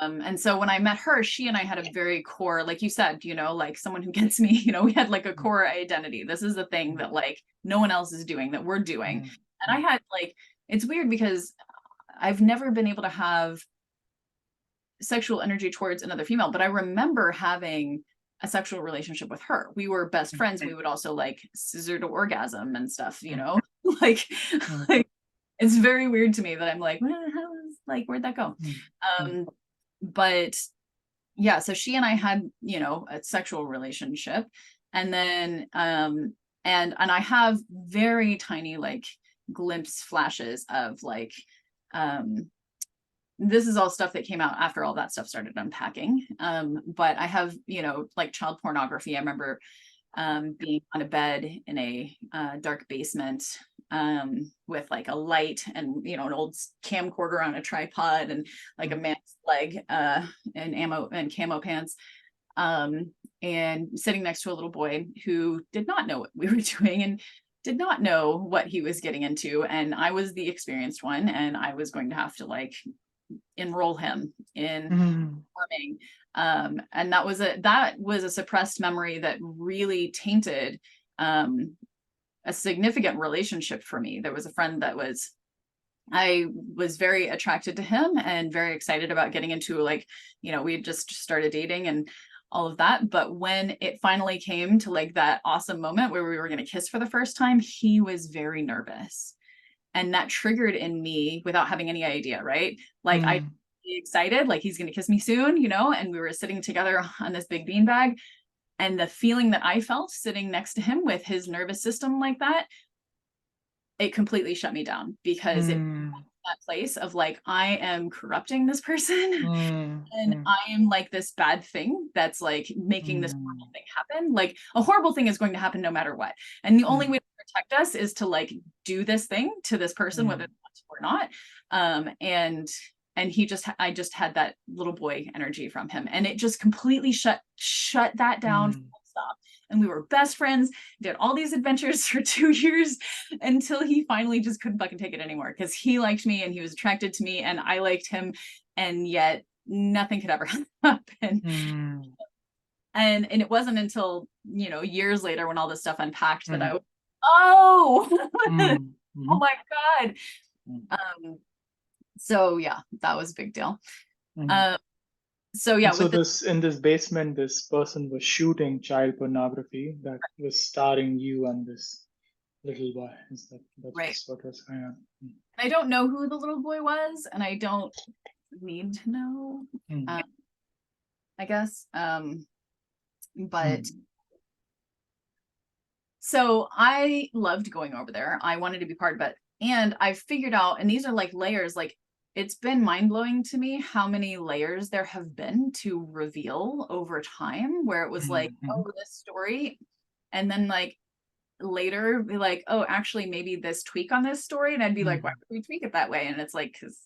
and so when I met her, she and I had a very core, like you said, like someone who gets me, we had like a core identity. This is the thing that like no one else is doing that we're doing. And I had like, it's weird because I've never been able to have sexual energy towards another female, but I remember having a sexual relationship with her. We were best friends. We would also like scissor to orgasm and stuff, like, like it's very weird to me that I'm like, where'd that go? But yeah, so she and I had, a sexual relationship. And then, and I have very tiny, like glimpse flashes of like, this is all stuff that came out after all that stuff started unpacking. But I have, like child pornography. I remember being on a bed in a dark basement with like a light and, an old camcorder on a tripod and like a man's leg and ammo and camo pants. And sitting next to a little boy who did not know what we were doing and did not know what he was getting into. And I was the experienced one, and I was going to have to like enroll him in farming. And that was a suppressed memory that really tainted a significant relationship for me. There was a friend that I was very attracted to him and very excited about getting into, like, we had just started dating and all of that. But when it finally came to like that awesome moment where we were going to kiss for the first time, he was very nervous. And that triggered in me without having any idea, right? Like I excited, like he's going to kiss me soon, and we were sitting together on this big beanbag. And the feeling that I felt sitting next to him with his nervous system like that, it completely shut me down, because it that place of like, I am corrupting this person and I am like this bad thing that's like making this horrible thing happen. Like a horrible thing is going to happen no matter what. And the only way to protect us is to like do this thing to this person, whether it's or not. And I just had that little boy energy from him, and it just completely shut that down. Stop. And we were best friends, did all these adventures for 2 years until he finally just couldn't fucking take it anymore, because he liked me and he was attracted to me and I liked him, and yet nothing could ever happen. And it wasn't until, years later when all this stuff unpacked that I was, oh, oh my God. So yeah, that was a big deal. So yeah, And so with the this in this basement, this person was shooting child pornography that was starring you and this little boy. Is right. that's what was going on? I don't know who the little boy was, and I don't need to know. Mm. Um, I guess. But Mm. so I loved going over there. I wanted to be part of it. And I figured out, and these are like layers, like it's been mind blowing to me how many layers there have been to reveal over time, where it was like, Mm. oh, this story. And then like later be like, oh, actually, maybe this tweak on this story. And I'd be like, why Mm. would we tweak it that way? And it's like, because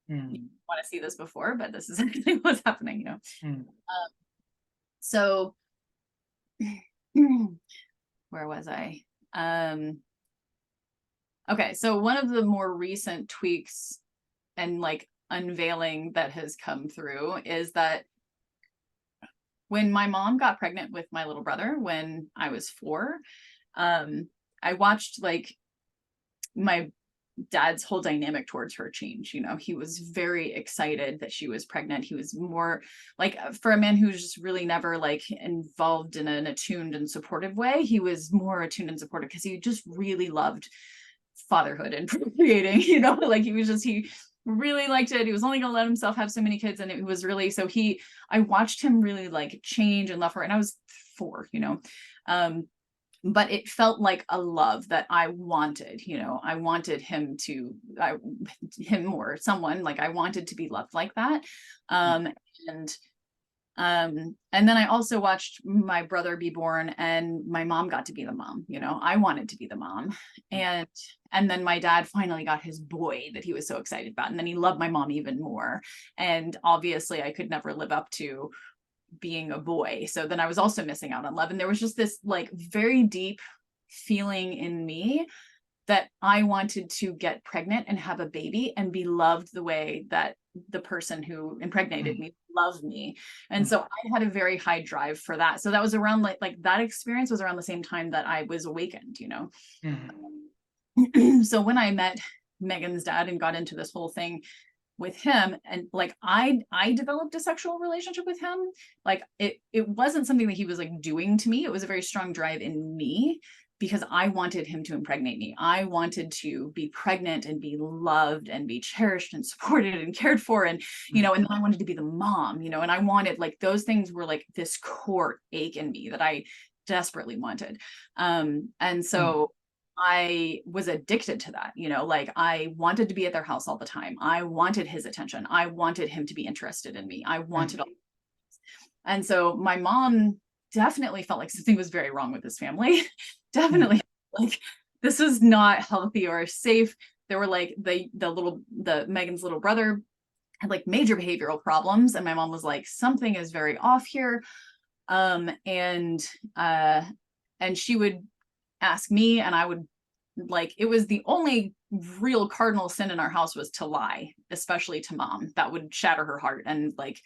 you Mm. want to see this before, but this is actually what's happening, you know? Mm. So where was I? Okay, so one of the more recent tweaks and like unveiling that has come through is that when my mom got pregnant with my little brother when I was 4, I watched like my dad's whole dynamic towards her change. You know, he was very excited that she was pregnant. He was more like, for a man who's just really never like involved in an attuned and supportive way, he was more attuned and supportive because he just really loved fatherhood and procreating, you know, like he really liked it. He was only gonna let himself have so many kids, and it was really, so I watched him really like change and love her, and I was 4, you know. But it felt like a love that I wanted, you know. I wanted him or someone, like I wanted to be loved like that. And and then I also watched my brother be born, and my mom got to be the mom, you know. I wanted to be the mom. And then my dad finally got his boy that he was so excited about, and then he loved my mom even more. And obviously I could never live up to being a boy, so then I was also missing out on love. And there was just this like very deep feeling in me that I wanted to get pregnant and have a baby and be loved the way that the person who impregnated me loved me. And so I had a very high drive for that. So that was around like that experience was around the same time that I was awakened, you know. So when I met Megan's dad and got into this whole thing with him, and like I developed a sexual relationship with him, like it wasn't something that he was like doing to me. It was a very strong drive in me because I wanted him to impregnate me. I wanted to be pregnant and be loved and be cherished and supported and cared for, and you know, and then I wanted to be the mom, you know, and I wanted, like, those things were like this core ache in me that I desperately wanted. And so I was addicted to that, you know, like I wanted to be at their house all the time. I wanted his attention. I wanted him to be interested in me. I wanted all. And so my mom definitely felt like something was very wrong with this family. Definitely, like this was not healthy or safe. There were like the Megan's little brother had like major behavioral problems, and my mom was like, something is very off here. And she would ask me, and I would, like, it was the only real cardinal sin in our house was to lie, especially to mom. That would shatter her heart. And like,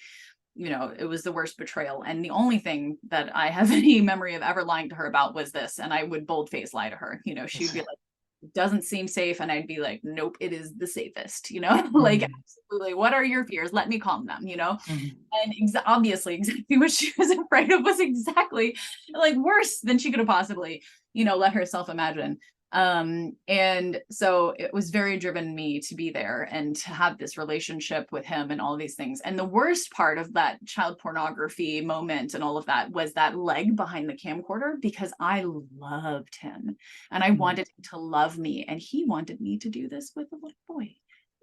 you know, it was the worst betrayal. And the only thing that I have any memory of ever lying to her about was this. And I would boldface lie to her. You know, she'd be like, it doesn't seem safe. And I'd be like, nope, it is the safest, you know, like, absolutely. What are your fears? Let me calm them, you know? And obviously exactly what she was afraid of was exactly like worse than she could have possibly, you know, let herself imagine. And so it was very driven me to be there and to have this relationship with him and all of these things. And the worst part of that child pornography moment and all of that was that leg behind the camcorder, because I loved him and I wanted him to love me, and he wanted me to do this with a little boy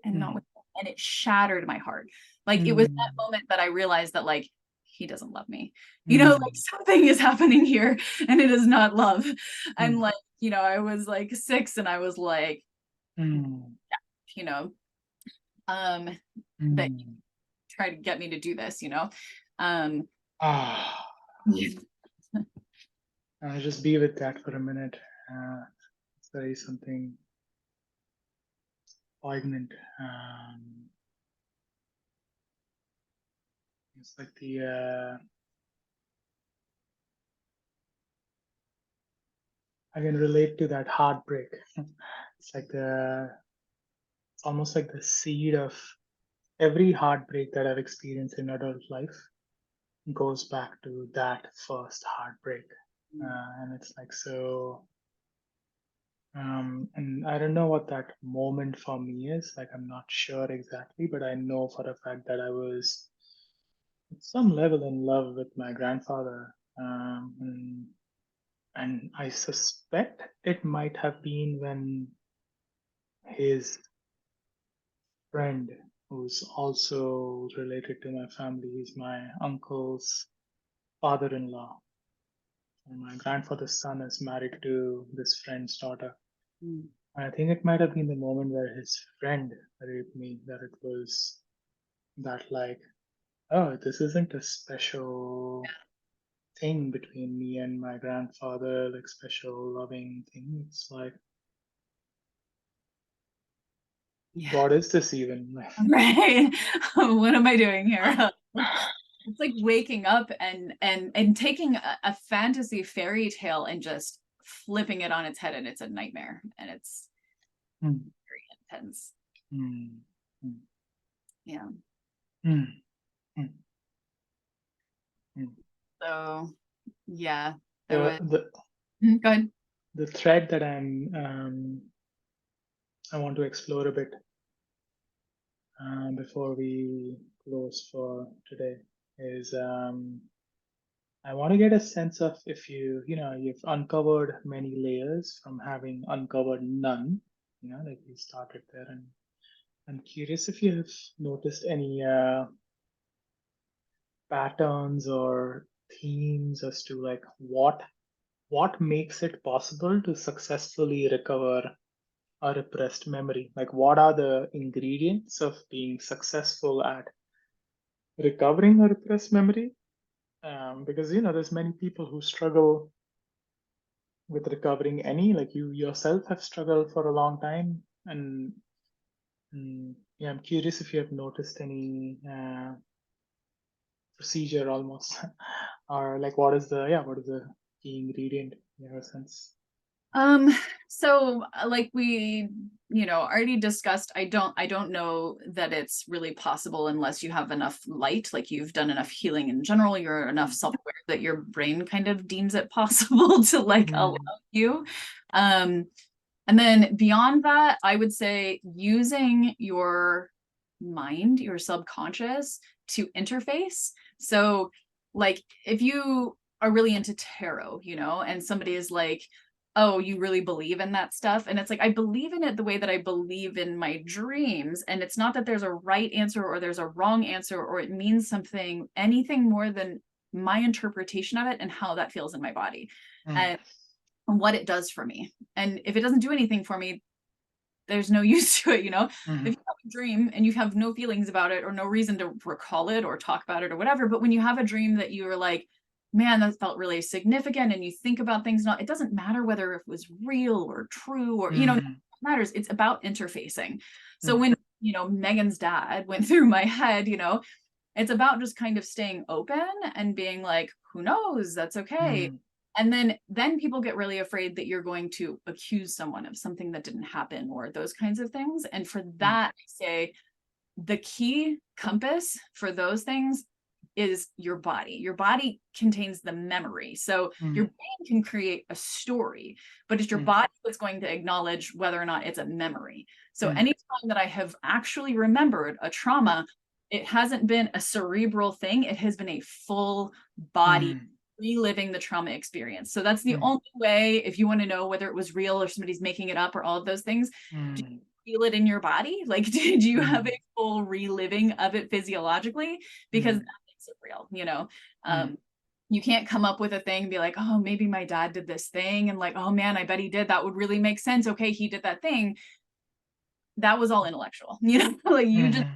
and not with him. And it shattered my heart. Like, it was that moment that I realized that, like, he doesn't love me, you know, like something is happening here and it is not love. And like, you know, I was like 6 and I was like, yeah, you know, that try to get me to do this, you know. Just be with that for a minute. Say something poignant. It's like I can relate to that heartbreak. It's like it's almost like the seed of every heartbreak that I've experienced in adult life goes back to that first heartbreak. And it's like, so, and I don't know what that moment for me is. Like, I'm not sure exactly, but I know for a fact that I was at some level in love with my grandfather. And I suspect it might have been when his friend, who's also related to my family, he's my uncle's father-in-law. And my grandfather's son is married to this friend's daughter. Mm. I think it might have been the moment where his friend raped me that it was that, like, oh, this isn't a special thing between me and my grandfather, like special loving thing. It's like, Yeah. what is this even? Like, Right. What am I doing here? It's like waking up and taking a fantasy fairy tale and just flipping it on its head, and it's a nightmare, and it's mm, very intense. mm, mm, Yeah. mm, mm, mm. So yeah, there The was the go ahead. the thread that I want to explore a bit before we close for today is I want to get a sense of if you've uncovered many layers from having uncovered none, like you started there, and I'm curious if you have noticed any patterns or themes as to like what makes it possible to successfully recover a repressed memory. Like, what are the ingredients of being successful at recovering a repressed memory? Because there's many people who struggle with recovering any. Like, you yourself have struggled for a long time, and yeah, I'm curious if you have noticed any procedure almost, or like what is the key ingredient in your sense? Um, so like we, already discussed, I don't know that it's really possible unless you have enough light, like you've done enough healing in general, you're enough self-aware that your brain kind of deems it possible to like allow you. Um, and then beyond that, I would say using your mind, your subconscious to interface. So like if you are really into tarot, and somebody is like, oh, you really believe in that stuff? And it's like, I believe in it the way that I believe in my dreams. And it's not that there's a right answer or there's a wrong answer or it means something, anything more than my interpretation of it and how that feels in my body and what it does for me. And if it doesn't do anything for me, there's no use to it. Mm-hmm. If you have a dream and you have no feelings about it or no reason to recall it or talk about it or whatever, but when you have a dream that you are like, man, that felt really significant, and you think about things, it doesn't matter whether it was real or true or it matters. It's about interfacing. So when Megan's dad went through my head, it's about just kind of staying open and being like, who knows, that's okay. And then people get really afraid that you're going to accuse someone of something that didn't happen or those kinds of things. And for that, I say the key compass for those things is your body. Your body contains the memory. So your brain can create a story, but it's your body that's going to acknowledge whether or not it's a memory. So anytime that I have actually remembered a trauma, it hasn't been a cerebral thing. It has been a full body reliving the trauma experience. So that's the only way, if you want to know whether it was real or somebody's making it up or all of those things, do you feel it in your body? Like, did you have a full reliving of it physiologically? Because that makes it real, you can't come up with a thing and be like, oh, maybe my dad did this thing. And like, oh man, I bet he did. That would really make sense. Okay, he did that thing. That was all intellectual, like you just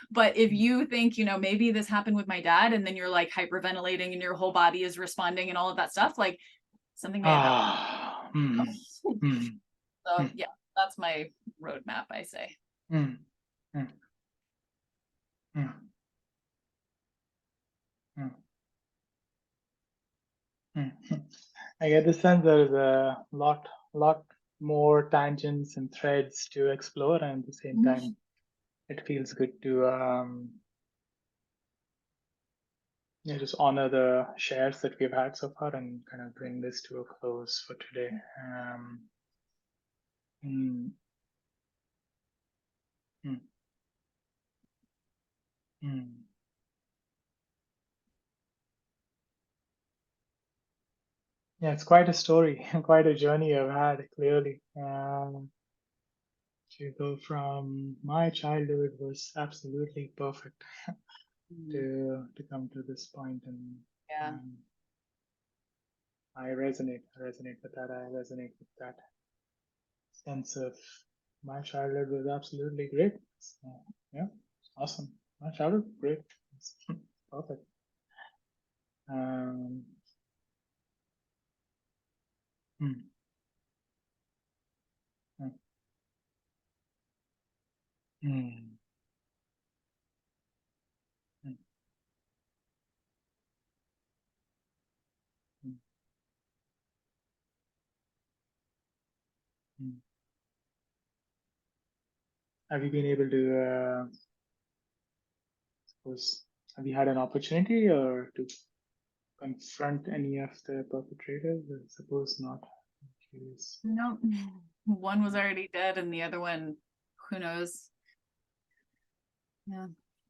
but if you think maybe this happened with my dad and then you're like hyperventilating and your whole body is responding and all of that stuff, like something may have happened. So yeah, that's my roadmap, I say. I get the sense there is a lot more tangents and threads to explore, and at the same time, it feels good to just honor the shares that we've had so far and kind of bring this to a close for today. Mm, mm, mm. Yeah, it's quite a story, quite a journey I've had, clearly. To go from my childhood was absolutely perfect to come to this point, and Yeah. um, I resonate with that. I resonate with that sense of my childhood was absolutely great. So, yeah, awesome. My childhood, great. It's perfect. Um, mm, mm, mm, mm, mm, mm. Have you been able to, suppose, have you had an opportunity or to confront any of the perpetrators? I suppose not. I'm curious. No, one was already dead, and the other one, who knows? Yeah.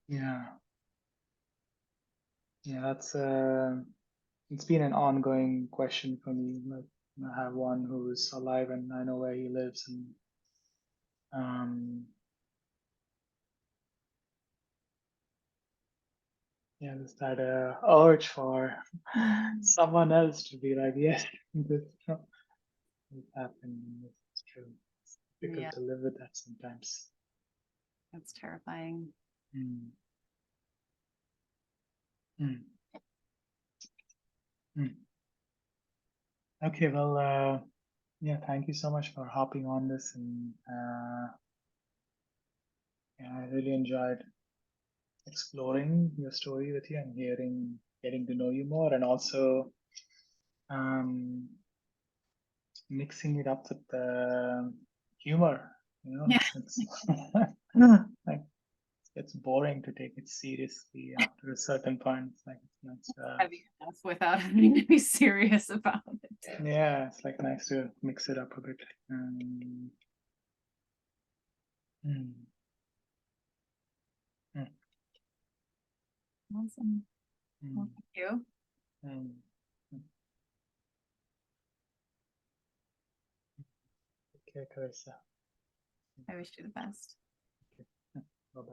Yeah, yeah, that's it's been an ongoing question for me. Like, I have one who's alive and I know where he lives, and um, yeah, there's that urge for someone else to be like, yes, this happened. This is true. It's difficult Yeah, to live with that sometimes. that's terrifying. Mm, mm, mm. Okay, well, yeah, thank you so much for hopping on this, and yeah, I really enjoyed exploring your story with you and getting to know you more, and also um, mixing it up with the humor. You know, Yeah. it's like it's boring to take it seriously after a certain point. It's like it's nice. Heavy enough without having to be serious about it. Yeah, it's like nice to mix it up a bit. Um, mm, mm, Awesome. Well, mm, thank you. mm, mm. Okay, Carissa. I wish you the best.